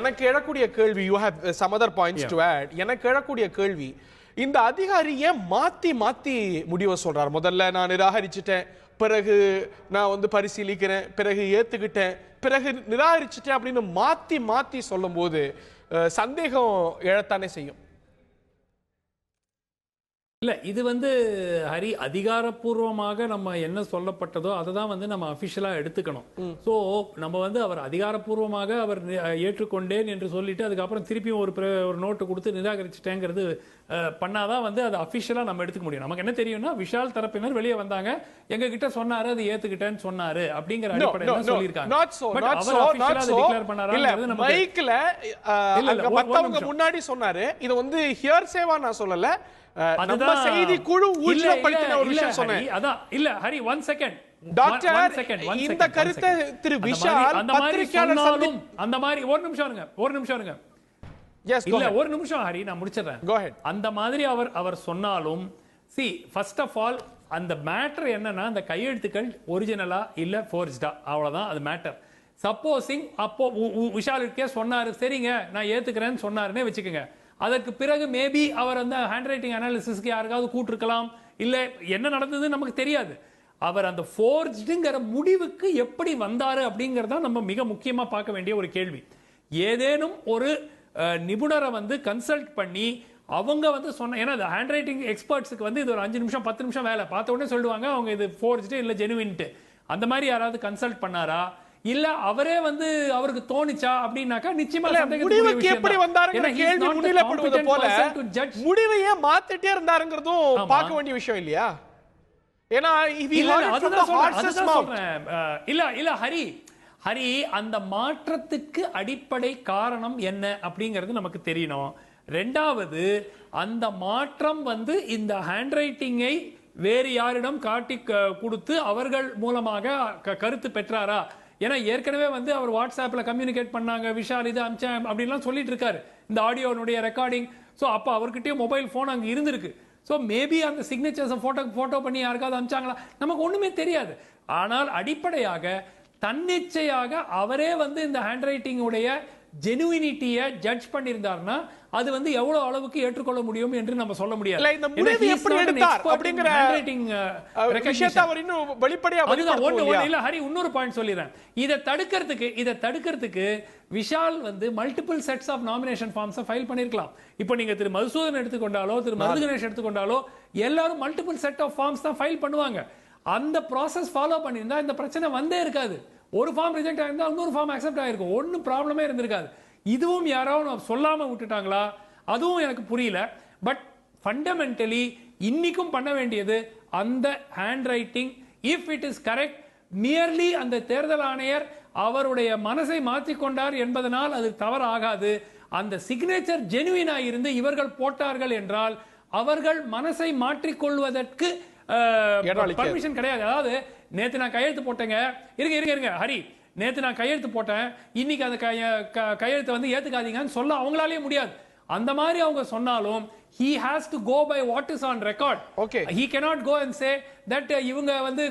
எனக்கு எழக்கூடிய கேள்வி, you have some other points to add. எனக்கு எழக்கூடிய கேள்வி, இந்த அதிகாரி ஏன் மாத்தி மாத்தி முடிவை சொல்றார்? முதல்ல நான் நிராகரிச்சுட்டேன், பிறகு நான் வந்து பரிசீலிக்கிறேன், பிறகு ஏத்துக்கிட்டேன், பிறகு நிராகரிச்சுட்டேன் அப்படின்னு மாத்தி மாத்தி சொல்லும் போது சந்தேகம் எழத்தானே செய்யும். இல்ல இது வந்து ஹரி அதிகாரப்பூர்வமாக நம்ம என்ன சொல்லப்பட்டதோ அதை தான் வந்து நம்ம அபிஷியலா எடுத்துக்கணும். சோ நம்ம வந்து அவர் அதிகாரப்பூர்வமாக அவர் ஏற்றுக்கொண்டேன் என்று சொல்லிட்டு அதுக்கப்புறம் திருப்பியும் ஒரு நோட்டு கொடுத்து நிராகரிச்சுட்டேங்கிறது பண்ணாதான் வந்து அது அபிஷியலா நம்ம எடுத்துக்க முடியும். நமக்கு என்ன தெரியும்னா விஷால் தரப்பினர் வெளியே வந்தாங்க, எங்க கிட்ட சொன்னாரு, அது ஏத்துக்கிட்டேன்னு சொன்னாரு அப்படிங்கிற அடிப்படையில சொல்லியிருக்காங்க. பட் அவர் அபிஷியலா அதை டிக்ளேர் பண்ணாராங்கிறது நமக்கு மைக்ல மத்தவங்க முன்னாடி சொன்னாரு. இது வந்து ஹியர்சேவா நான் சொல்லல, நம்ம செய்தி குழு ஊர்ஜிதப்படுத்தின ஒரு விஷயம் சொன்னேன். அதான் இல்ல ஹரி 1 செகண்ட் டாக்டர் இந்த கருத்தை திரு விஷால் பத்திரிகையாளர் அந்த மாதிரி ஒரு நிமிஷம் இருங்க இல்ல ஒரு நிமிஷம் ஹரி நான் முடிச்சிடுறேன். Go ahead. அந்த மாதிரி அவர் சொன்னாலும் see first of all அந்த மேட்டர் என்னன்னா அந்த கையெழுத்துக்கள் ஒரிஜினலா இல்ல ஃபோர்ஜ்டா அவ்வளவுதான் அது மேட்டர். சப்போசிங் அப்போ விஷாலுக்கே சொன்னாரு, சரிங்க நான் ஏத்துக்கிறேன்னு சொன்னாருன்னே வச்சுக்கோங்க. அதற்கு பிறகு மேபி அவர் அந்த ஹேண்ட் ரைட்டிங் அனாலிசிஸ்க்கு யாருக்காவது கூட்டிருக்கலாம், இல்ல என்ன நடந்தது நமக்கு தெரியாது. அவர் அந்த ஃபோர்ஜ்டுங்கிற முடிவுக்கு எப்படி வந்தாரு அப்படிங்கறத நம்ம மிக முக்கியமா பார்க்க வேண்டிய ஒரு கேள்வி. ஏதேனும் ஒரு நிபுணரை வந்து கன்சல்ட் பண்ணி அவங்க வந்து சொன்ன, ஏன்னா ஹேண்ட் ரைட்டிங் எக்ஸ்பர்ட்ஸுக்கு வந்து இது ஒரு 5 நிமிஷம் 10 நிமிஷம் வேலை பார்த்த உடனே சொல்லுவாங்க அவங்க இது ஃபோர்ஜ்டு இல்ல ஜெனுவின்ட்டு. அந்த மாதிரி யாராவது கன்சல்ட் பண்ணாரா இல்ல அவரே வந்து அவருக்கு தோணிச்சா அப்படின்னாக்கா நிச்சயமா முடிவுக்கு எப்படி வந்தாருங்கிற கேள்வி முன்னிலைப்படுவது போல முடிவையே மாத்திட்டே இருந்தாருங்கிறதும் பார்க்க வேண்டிய விஷயம் இல்லையா? ஏன்னா இல்ல ஹரி அந்த மாற்றத்துக்கு அடிப்படை காரணம் என்ன அப்படிங்கிறது நமக்கு தெரியணும். ரெண்டாவது அந்த மாற்றம் வந்து இந்த ஹேண்ட் ரைட்டிங்கை வேறு யாரிடம் காட்டி கொடுத்து அவர்கள் மூலமாக கருத்து பெற்றாரா? ஏன்னா ஏற்கனவே வந்து அவர் வாட்ஸ்அப்ல கம்யூனிகேட் பண்ணாங்க, விஷால் இது அமிச்சேன் அப்படின்லாம் சொல்லிட்டு இருக்காரு இந்த ஆடியோனுடைய ரெக்கார்டிங். ஸோ அப்போ அவர்கிட்டயும் மொபைல் ஃபோன் அங்கே இருந்திருக்கு. ஸோ மேபி அந்த சிக்னேச்சர்ஸ் போட்டோ பண்ணி யாருக்காவது அமிச்சாங்களா நமக்கு ஒண்ணுமே தெரியாது. ஆனால் அடிப்படையாக தன்னிச்சையாக அவரே வந்து இந்த ஹேண்ட் ரைட்டிங் உடைய ஜெனுவினிட்டியை ஜட்ஜ் பண்ணியிருந்தாருன்னா அது வந்து எவ்வளவு அளவுக்கு ஏற்றுக்கொள்ள முடியும் என்று நம்ம சொல்ல முடியாது. இன்னொரு பாயிண்ட் சொல்லிடுறேன். இதை தடுக்கிறதுக்கு விஷால் வந்து multiple sets of nomination forms file பண்ணிருக்கலாம். இப்போ நீங்க திரு மதுசூதன் எடுத்துக்கொண்டாலோ திரு மருது கணேஷ் எடுத்துக்கொண்டாலோ எல்லாரும் மல்டிபிள் செட் ஆஃப் ஃபார்ம்ஸ் தான் ஃபைல் பண்ணுவாங்க. அந்த ப்ராசஸ் ஃபாலோ பண்ணியிருந்தா இந்த பிரச்சனை வந்தே இருக்காது. ஒரு ஃபார்ம் ரிஜெக்ட் ஆயிருந்தா இன்னொரு ஃபார்ம் அக்செப்ட் ஆயிருக்கும், ஒன்றும் ப்ராப்ளமே இருந்திருக்காது. இதுவும் யாராவது சொல்லாம விட்டுட்டாங்களா அதுவும் எனக்கு புரியல. பட் ஃபண்டமெண்டலி இன்னைக்கும் பண்ண வேண்டியது அந்த hand writing if it is correct, merely அந்த தேர்தல் ஆணையர் அவருடைய மனசை மாற்றிக்கொண்டார் என்பதனால் அது தவறாகாது. அந்த சிக்னேச்சர் ஜெனுவினா இருந்து இவர்கள் போட்டார்கள் என்றால் அவர்கள் மனசை மாற்றிக்கொள்வதற்கு பர்மிஷன் கிடையாது. அதாவது நேத்து நான் கையெழுத்து போட்டேங்க, இருங்க ஹரி, நேத்து நான் கையெழுத்து போட்டேன், இன்னைக்கு அந்த கையெழுத்து வந்து ஏத்துக்காதீங்கன்னு சொல்ல அவங்களாலே முடியாது. அந்த மாதிரி அவங்க சொன்னாலும் he has to go by what is on record. Okay, he cannot go and say that இவங்க வந்து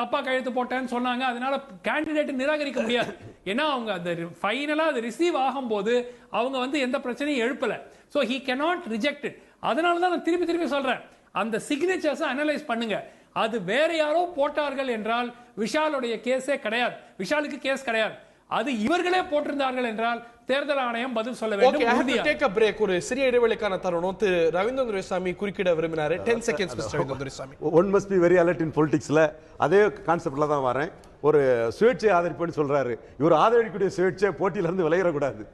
தப்பா கையெழுத்து போட்டேன்னு சொன்னாங்க அதனால கேண்டிடேட் நிராகரிக்க முடியாது. ஏன்னா அவங்க அந்த ஃபைனலா அது ரிசீவ் ஆகும்போது அவங்க வந்து எந்த பிரச்சனையும் எழுப்பல. so he cannot reject it. அதனால தான் நான் திருப்பி சொல்றேன், அந்த சிக்னேச்சர்ஸ் அனலைஸ் பண்ணுங்க. அது வேற யாரோ போட்டார்கள் என்றால் விஷாலுடைய கேஸே கிடையாது, விஷாலுக்கு கேஸ் கிடையாது. அது இவர்களே போட்டிருந்தார்கள் என்றால் தேர்தல் ஆணையம் பதில் சொல்ல வேண்டும். ஒரு சிறிய இடைவெளிக்கான தருணம். திரு ரவீந்திரன் துரைசாமி குறுக்கிட விரும்பினாரு. 10 seconds mister Ravindran Duraisamy. One must be very alert in பொலிட்டிக்ஸ்ல அதே கான்செப்ட்ல தான் வரேன். ஒரு சுயேட்சை ஆதரிப்புன்னு சொல்றாரு, இவர் ஆதரிக்கக்கூடிய சுயேட்சை போட்டியில இருந்து விளையிடக்கூடாது.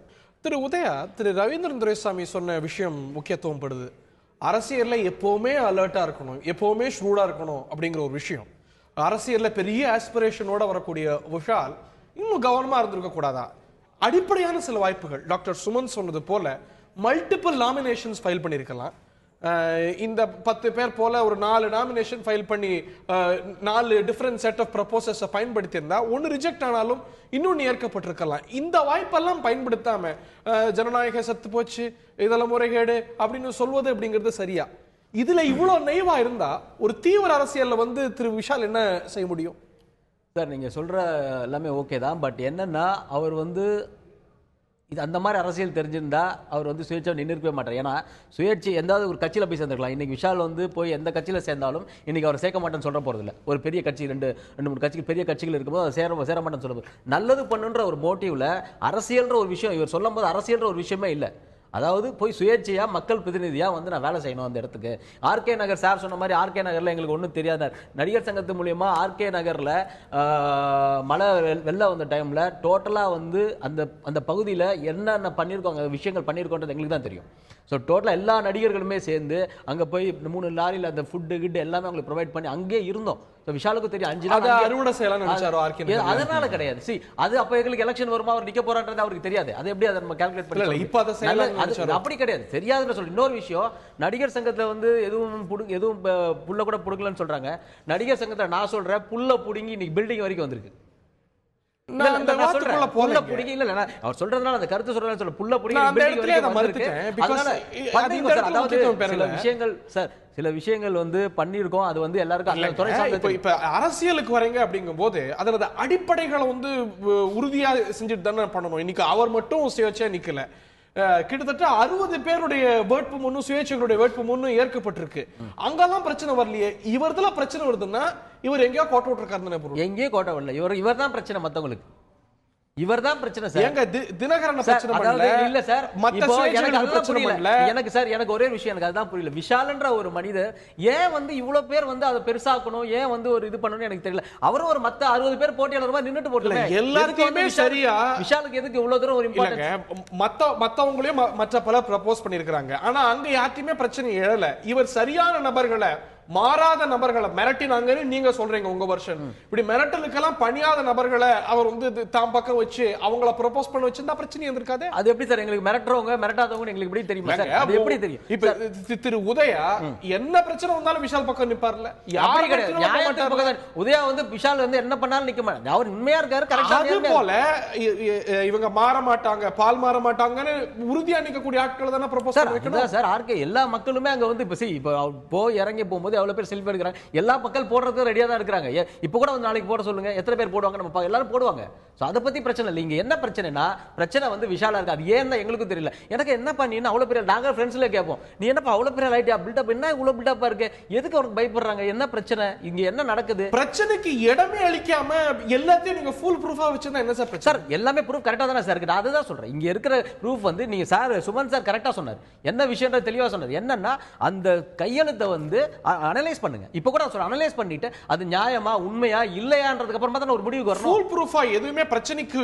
திரு உதயா, திரு ரவீந்திரன் துரைசாமி சொன்ன விஷயம் முக்கியத்துவம் படுது. அரசியல்ல எப்பவுமே அலர்ட்டா இருக்கணும், எப்பவுமே ஷூடா இருக்கணும் அப்படிங்கிற ஒரு விஷயம். அரசியல்ல பெரிய ஆஸ்பிரேஷனோட வரக்கூடிய விஷால் இன்னும் கவனமா இருந்திருக்க கூடாதா? அடிப்படையான சில வாய்ப்புகள் டாக்டர் சுமன் சொன்னது போல மல்டிபிள் நாமினேஷன்ஸ் ஃபைல் பண்ணியிருக்கலாம். இந்த 10 பேர் போல ஒரு 4 நாமினேஷன் ஃபைல் பண்ணி 4 டிஃபரண்ட் செட் ஆஃப் ப்ரப்போசல்ஸை பயன்படுத்தி இருந்தா ஒன்னு ரிஜெக்ட் ஆனாலும் இன்னொன்னு ஏற்கப்பட்டிருக்கலாம். இந்த வாய்ப்பெல்லாம் பயன்படுத்தாம ஜனநாயக சத்து போச்சு, இதெல்லாம் முறைகேடு அப்படின்னு சொல்வது அப்படிங்கிறது சரியா? இதுல இவ்வளவு நெய்வா இருந்தா ஒரு தீவிர அரசியல்ல வந்து திரு விஷால் என்ன செய்ய முடியும்? சார் நீங்க சொல்ற எல்லாமே ஓகே தான். பட் என்னன்னா அவர் வந்து இது அந்த மாதிரி அரசியல் தெரிஞ்சிருந்தா அவர் வந்து சுயேட்சை நின்றுக்கவே மாட்டார். ஏன்னா சுயேட்சை எந்தாவது ஒரு கட்சியில் போய் சேர்ந்துருக்கலாம். இன்னைக்கு விஷால் வந்து போய் எந்த கட்சியில் சேர்ந்தாலும் இன்னைக்கு அவர் சேர்க்க மாட்டேன்னு சொல்ல போறதில்ல. ஒரு பெரிய கட்சி 2-3 கட்சிகள் பெரிய கட்சிகள் இருக்கும்போது அவர் சேர மாட்டேன்னு சொல்ல நல்லது பண்ணுன்ற ஒரு மோட்டிவ்ல அரசியல்ன்ற ஒரு விஷயம் இவர் சொல்லும் போது அரசியல்ன்ற ஒரு விஷயமே இல்லை. அதாவது போய் சுயேட்சையா மக்கள் பிரதிநிதியா வந்து நான் வேலை செய்யணும் அந்த இடத்துக்கு. ஆர்கே நகர் சார் சொன்ன மாதிரி ஆர்கே நகர்ல எங்களுக்கு ஒன்றும் தெரியாத நடிகர் சங்கத்து மூலியமா ஆர்கே நகர்ல மழை வெள்ளம் வந்த டைம்ல டோட்டலா வந்து அந்த பகுதியில் என்னென்ன பண்ணியிருக்கோங்க விஷயங்கள் பண்ணியிருக்கோன்றது எங்களுக்கு தான் தெரியும். ஸோ டோட்டலாக எல்லா நடிகர்களுமே சேர்ந்து அங்கே போய் 3 லாரியில் அந்த ஃபுட்டு கிட்டு எல்லாமே அவங்களுக்கு ப்ரொவைட் பண்ணி அங்கேயே இருந்தோம். விஷாலுக்கு தெரியும் 5 நாள் அறுவடை செய்யலாம் நினைச்சாரோ ஆர்கே? அதனால கிடையாது. சி அது அப்ப எங்களுக்கு எலெக்ஷன் வருமா அவர் நிக்க போறான்றது அவருக்கு தெரியாது. அது எப்படி அதை நம்ம கால்குலேட் பண்ணல. இப்ப அதை செய்யலாம் அப்படி கிடையாது. தெரியாதுன்னு சொல்லி இன்னொரு விஷயம், நடிகர் சங்கத்துல வந்து எதுவும் புல்ல கூட புடுங்கலன்னு சொல்றாங்க. நடிகர் சங்கத்துல நான் சொல்றேன் புல்ல புடுங்கி இன்னைக்கு பில்டிங் வரைக்கும் வந்திருக்கு. அவர் சொல்றதுனால அந்த கருத்து சொல்றதுனால சொல்ல புல்ல புடுங்கி சில விஷயங்கள் சார் சில விஷயங்கள் வந்து பண்ணிருக்கோம். அது வந்து எல்லாருக்கும் இப்ப அரசியலுக்கு வரீங்க அப்படிங்கும் போது அதனது அடிப்படைகளை வந்து உறுதியா செஞ்சுட்டு தானே பண்ணணும். இன்னைக்கு அவர் மட்டும் சுயேட்சையா நிக்கல. கிட்டத்தட்ட 60 பேருடைய வேட்பு மனு சுயேட்சைகளுடைய வேட்பு மனு ஏற்கப்பட்டிருக்கு. அங்கெல்லாம் பிரச்சனை வரலையே. இவர்துல பிரச்சனை வருதுன்னா இவர் எங்கேயோ கோட்டை விட்டுருக்காரு. எங்கேயோ கோட்டை வரல. இவர் தான் பிரச்சனை மத்தவங்களுக்கு. இவர்தான் பிரச்சனை சார். எங்க தினகரன் பிரச்சனை பண்ணல. இல்ல சார் மத்த சுயேட்சைகள் பிரச்சனை பண்ணல. எனக்கு ஒரே விஷயம் எனக்கு அதுதான் புரியல. விஷால்ன்ற ஒரு மனிதர் ஏன் வந்து இவ்வளவு பேர் வந்து அதை பெருசாக்கணும், ஏன் வந்து ஒரு இது பண்ணணும்னு எனக்கு தெரியல. அவரும் ஒரு மத்த 60 பேர் போட்டியாளர் மாதிரி நின்னுட்டு போட்டல. எல்லாத்துக்குமே சரியா விஷாலுக்கு எதுக்கு இவ்வளவு தூரம் ஒரு இம்பார்ட்டன்ஸ்? மத்தவங்களையும் மற்ற பல ப்ரப்போஸ் பண்ணிருக்காங்க. ஆனா அங்க யார்ட்டையுமே பிரச்சனை எழல. இவர் சரியான நபர்களை மாறாத நபர்களை மிரட்டினாங்கன்னு நீங்க சொல்றீங்க உங்க வருஷன். இப்படி மிரட்டலுக்கெல்லாம் பணியாத நபர்களை அவர் வந்து தாம் பக்கம் வச்சு அவங்கள ப்ரொபோஸ் பண்ண வச்சிருந்தா பிரச்சனை இருந்திருக்காது. அது எப்படி சார் எங்களுக்கு மிரட்டுறவங்க மிரட்டாதவங்க எங்களுக்கு எப்படி தெரியுமா சார்? அது எப்படி தெரியும்? இப்ப திரு உதயா என்ன பிரச்சனை வந்தாலும் விஷால் பக்கம் நிப்பார்ல. யாரும் கிடையாது. உதயா வந்து விஷால் வந்து என்ன பண்ணாலும் நிக்க மாட்டாங்க. அவர் உண்மையா இருக்காரு, கரெக்டா. அது போல இவங்க மாற மாட்டாங்க, பால் மாற மாட்டாங்கன்னு உறுதியா நிக்கக்கூடிய ஆட்கள் தானே ப்ரொபோஸ் பண்ண வைக்கணும் சார். ஆர்கே எல்லா மக்களுமே அங்க வந்து இப்ப போய் இறங்கி போகும்போது எவ்வளவு பேர் செல்ஃபி எடுக்கிறாங்க. எல்லா மக்கள் போடுறதுக்கு ரெடியா தான் இருக்காங்க. இப்ப கூட வந்து நாளைக்கு போட சொல்லுங்க, எத்தனை பேர் போடுவாங்க நம்ம எல்லாரும் போடுவாங்க. சோ அத பத்தி பிரச்சனை இல்லை. இங்க என்ன பிரச்சனைனா பிரச்சனை வந்து விஷாலா இருக்கு. அது ஏன் எங்களுக்கு தெரியல. எனக்கு என்ன பண்ணி அவ்வளவு பெரிய நாங்க ஃப்ரெண்ட்ஸ்ல கேட்போம், நீ என்னப்பா அவ்வளவு பெரிய லைட்டா பில்டப், என்ன இவ்வளவு பில்டப்பா இருக்கு, எதுக்கு அவருக்கு பயப்படுறாங்க, என்ன பிரச்சனை, இங்க என்ன நடக்குது? பிரச்சனைக்கு இடமே அளிக்காம எல்லாத்தையும் நீங்க ஃபுல் ப்ரூஃபா வச்சிருந்தா என்ன சார் பிரச்சனை? சார் எல்லாமே ப்ரூஃப் கரெக்டா தானே சார் இருக்கு. அதுதான் சொல்றேன். இங்க இருக்கிற ப்ரூஃப் வந்து நீங்க சார் சுமன் சார் கரெக்டா சொன்னார். என்ன விஷயம்ன்றது தெளிவா சொன்னார். என்னன்னா அந்த கையெழுத்தை வந்து அனலைஸ் பண்ணுங்க. இப்ப கூட சொல்ற அனலைஸ் பண்ணிட்டு அது நியாயமா உண்மையா இல்லையான்றதுக்கு அப்புறமா தான் ஒரு முடிவுக்கு வரணும். ஃபுல் ப்ரூஃபா எதுவுமே பிரச்சனைக்கு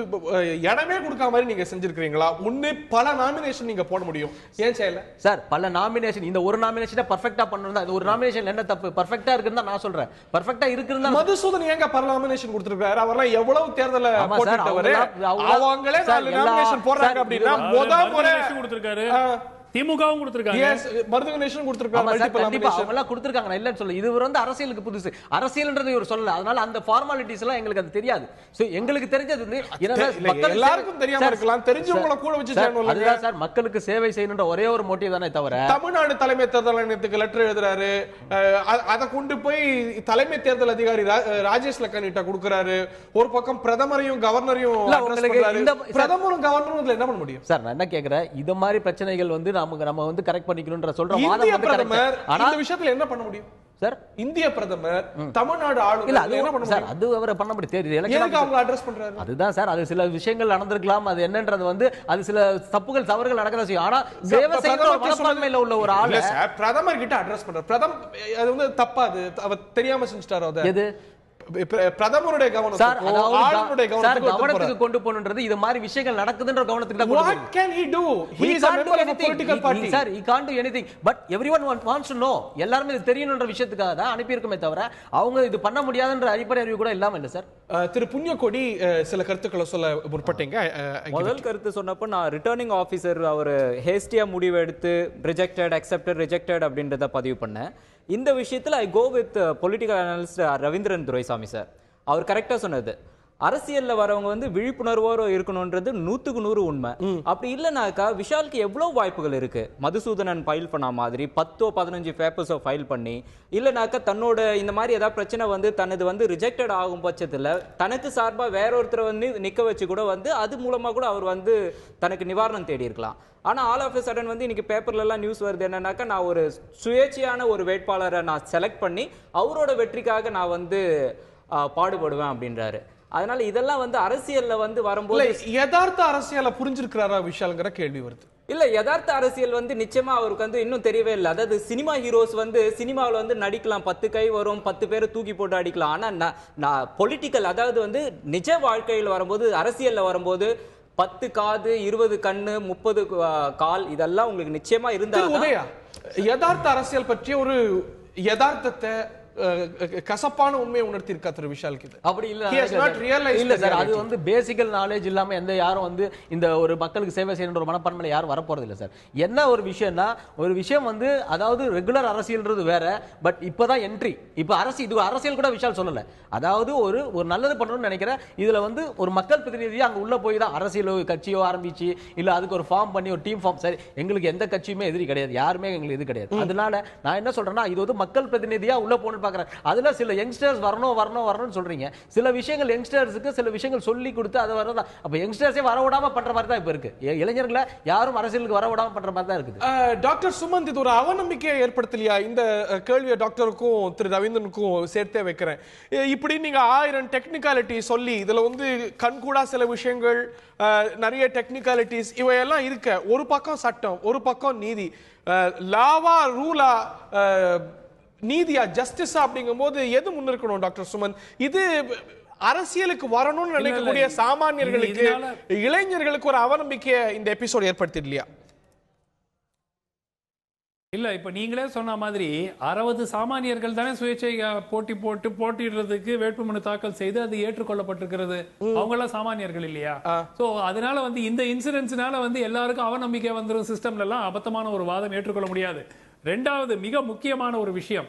இடமே கொடுக்காம மாதிரி நீங்க செஞ்சிருக்கீங்களா? முன்னே பல நாமினேஷன் நீங்க போட முடியும், ஏன் செய்யல சார்? பல நாமினேஷன், இந்த ஒரு நாமினேஷனை பெர்ஃபெக்ட்டா பண்ணனும். இந்த ஒரு நாமினேஷன் என்ன தப்பு? பெர்ஃபெக்ட்டா இருக்குன்னு நான் சொல்றேன். பெர்ஃபெக்ட்டா இருக்குன்னு மதுசூதன் ஏங்க பல நாமினேஷன் கொடுத்திருக்காரு? அவர்லாம் எவ்வளவு தேர்தல்ல போட்டுட்டவரு. அவங்களே 4 நாமினேஷன் போடுறாங்க அப்படின்னா முதல் முறை கொடுத்திருக்காரு. திமுகவும் கொடுத்திருக்காங்க, மருது கணேசன் கொடுத்திருக்காங்க, மல்டிபிள் நாமினேஷன் அவங்க எல்லாம் கொடுத்திருக்காங்க. நான் இல்லன்னு சொல்ல. இது வந்து அரசியலுக்கு புதுசு. அரசியல்ன்றது இவர் சொல்லல. அதனால அந்த ஃபார்மாலிட்டிஸ் எல்லாம் எங்களுக்கு அது தெரியாது. சோ எங்களுக்கு தெரிஞ்சது வந்து எல்லாருக்கும் தெரியாம இருக்கலாம், தெரிஞ்சவங்கள கூட வச்சு செய்யணும். அதுதான் சார் மக்களுக்கு சேவை செய்யணும்ன்ற ஒரே ஒரு மோட்டிவ் தானே தவிர. தமிழ்நாடு தலைமை தேர்தல் ஆணையத்துக்கு லெட்டர் எழுதுறாரு, அதை கொண்டு போய் தலைமை தேர்தல் அதிகாரி ராஜேஷ் லக்கானிட்ட கொடுக்கறாரு. ஒரு பக்கம் பிரதமரையும் கவர்னரையும் பிரதமரும் கவர்னரும் இதுல என்ன பண்ண முடியும் சார்? நான் என்ன கேக்குறேன், இது மாதிரி பிரச்சனைகள் வந்து நம்ம வந்து கரெக்ட் பண்ணிக்கணும்ன்ற சொல்ற வாதம் வந்து பிரதமர் இந்த விஷயத்துல என்ன பண்ண முடியும் சார்? இந்திய பிரதமர் தமிழ்நாடு ஆளுநர் என்ன பண்ண முடியும்? அது அவரை பண்ண முடியும். எதுக்கு அவங்க அட்ரஸ் பண்றாரு? அதுதான் சார். அது சில விஷயங்கள் நடந்திருக்கலாம். அது என்னன்றது வந்து அது சில தப்புகள் தவறுகள் நடக்கதான் செய்யும். ஆனா சேவை செய்யற மனப்பான்மையில உள்ள ஒரு ஆளு பிரதமர் கிட்ட அட்ரஸ் பண்றாரு. அது வந்து தப்பா, அது அவர் தெரியாம செஞ்சுட்டாரோ? அது எது பிரதமருடைய கவனத்துக்கு கொண்டு போகணும்ன்றது இது மாதிரி விஷயங்கள் நடக்குதுன்ற கவனத்துக்கு தான். What can he do? He is a member of a political party. Sir, he can't do anything. But everyone wants to know. எல்லாரும் இது தெரியணும்ன்ற விஷயத்துக்காக தான் அனுப்பி இருக்குமே தவிர அவங்க இது பண்ண முடியாதுன்ற அடிப்படை அறிவு கூட இல்லாம இல்ல சார். திரு புண்ணியகோடி சில கருத்துக்களை சொல்ல முற்பட்டீங்க. முதல் கருத்து சொன்னப்போ நான் ரிட்டர்னிங் ஆஃபீஸர் அவர் ஹேஸ்டியா முடிவு எடுத்து ரிஜெக்டட் அக்செப்டட் ரிஜெக்டட் அப்படின்றத பதிவு பண்ணேன். இந்த விஷயத்தில் I go with political analyst Ravindran Duraisamy sir. அவர் கரெக்டா சொன்னது, அரசியல்ல வரவங்க வந்து விழிப்புணர்வோடு இருக்கணும்ன்றது 100க்கு 100 உண்மை. அப்படி இல்லைனாக்கா விஷாலுக்கு எவ்வளவு வாய்ப்புகள் இருக்கு. மதுசூதனன் ஃபைல் பண்ண மாதிரி 10-15 பேப்பர்ஸோ ஃபைல் பண்ணி, இல்லைனாக்கா தன்னோட இந்த மாதிரி ஏதாவது பிரச்சனை வந்து தனது வந்து ரிஜெக்டட் ஆகும் பட்சத்தில் தனக்கு சார்பா வேற ஒருத்தரை வந்து நிக்க வச்சு கூட வந்து அது மூலமா கூட அவர் வந்து தனக்கு நிவாரணம் தேடி இருக்கலாம். ஆனா ஆல் ஆஃப் எ சடன் வந்து இன்னைக்கு பேப்பர்ல எல்லாம் நியூஸ் வருது என்னன்னாக்கா, நான் ஒரு சுயேட்சையான ஒரு வேட்பாளரை நான் செலக்ட் பண்ணி அவரோட வெற்றிக்காக நான் வந்து பாடுபடுவேன் அப்படின்றாரு. அதனால இதெல்லாம் வந்து அரசியல்ல வந்து வரும்போது யதார்த்த அரசியலை புரிஞ்சிருக்கிறாரா விஷால்ங்கிற கேள்வி வருது. இல்ல யதார்த்த அரசியல் வந்து நிச்சயமா அவருக்கு வந்து இன்னும் தெரியவே இல்லை. அதாவது சினிமா ஹீரோஸ் வந்து சினிமாவில் வந்து நடிக்கலாம், 10 கை வரும், 10 பேரை தூக்கி போட்டு அடிக்கலாம். ஆனா நான் பொலிட்டிக்கல், அதாவது வந்து நிஜ வாழ்க்கையில் வரும்போது, அரசியல்ல வரும்போது 10 காது, 20 கண்ணு, 30 கால், இதெல்லாம் உங்களுக்கு நிச்சயமா இருந்தா உதயா யதார்த்த அரசியல் பற்றிய ஒரு யதார்த்தத்தை கசப்பான உண்மையை உணர்த்தி இருக்கா திரு விஷாலுக்கு? அப்படி இல்ல சார், அது வந்து பேசிக்கல் நாலேஜ் இல்லாம எந்த யாரும் வந்து இந்த ஒரு மக்களுக்கு சேவை செய்யணுன்ற ஒரு மனப்பான்மையில யாரும் வரப்போறது இல்ல சார். என்ன ஒரு விஷயம்னா, ஒரு விஷயம் வந்து அதாவது ரெகுலர் அரசியல்ன்றது வேற, பட் இப்பதான் என்ட்ரி. இப்ப இது அரசியல் கூட விஷால் சொல்லல. அதாவது ஒரு நல்லது பண்ணணும்னு நினைக்கிறேன். இதுல வந்து ஒரு மக்கள் பிரதிநிதியா அங்க உள்ள போய் தான் அரசியலோ கட்சியோ ஆரம்பிச்சு இல்ல அதுக்கு ஒரு ஃபார்ம் பண்ணி ஒரு டீம் ஃபார்ம். சரி, எங்களுக்கு எந்த கட்சியுமே எதிரி கிடையாது, யாருமே எங்களுக்கு எது கிடையாது. அதனால நான் என்ன சொல்றேன்னா, இது வந்து மக்கள் பிரதிநிதியா உள்ள போன அதுல சில யங்ஸ்டர்ஸ் வரணும்னு சொல்றீங்க. சில விஷயங்கள் யங்ஸ்டர்ஸ்க்கு சில விஷயங்கள் சொல்லி கொடுத்து அது வரதா. அப்ப யங்ஸ்டர்ஸே வரவிடாம பண்ற மாதிரி தான் இப்ப இருக்கு. இளைஞர்களை யாரும் அரசியலுக்கு வரவிடாம பண்ற மாதிரி தான் இருக்குது. டாக்டர் சுமந்த், இது ஒரு அவநம்பிக்கையை ஏற்படுத்தலையா? இந்த கேள்வியை டாக்டருக்கும் திரு ரவீந்திரனுக்கும் சேர்த்தே வைக்கிறேன். இப்படி நீங்க 1000 டெக்னிக்காலிட்டி சொல்லி இதுல வந்து கண்கூடா சில விஷயங்கள், நிறைய டெக்னிக்காலிட்டிஸ் இவையெல்லாம் இருக்க, ஒரு பக்கம் சட்டம், ஒரு பக்கம் நீதி, லாவா ரூலா நீதியா ஜஸ்டிஸா அப்படிங்கும் போது எது முன்னிருக்கணும் டாக்டர் சுமந்த்? இது அரசியலுக்கு வரணும்னு நினைக்கக்கூடிய சாமானியர்களுக்கு, இளைஞர்களுக்கு ஒரு அவநம்பிக்கையை இந்த எபிசோட் ஏற்படுத்திடலையா? இல்ல, இப்ப நீங்களே சொன்ன மாதிரி 60 சாமானியர்கள் தானே சுயேட்சை போட்டிடுறதுக்கு வேட்புமனு தாக்கல் செய்து அது ஏற்றுக்கொள்ளப்பட்டிருக்கிறது. அவங்க எல்லாம் சாமானியர்கள் இல்லையா? சோ அதனால வந்து இந்த இன்சிடென்ட்ஸ்னால வந்து எல்லாருக்கும் அவநம்பிக்கை வந்துரும். சிஸ்டம்ல எல்லாம் அபத்தமான ஒரு வாதம் ஏற்றுக்கொள்ள முடியாது. ரெண்டாவது மிக முக்கியமான ஒரு விஷயம்,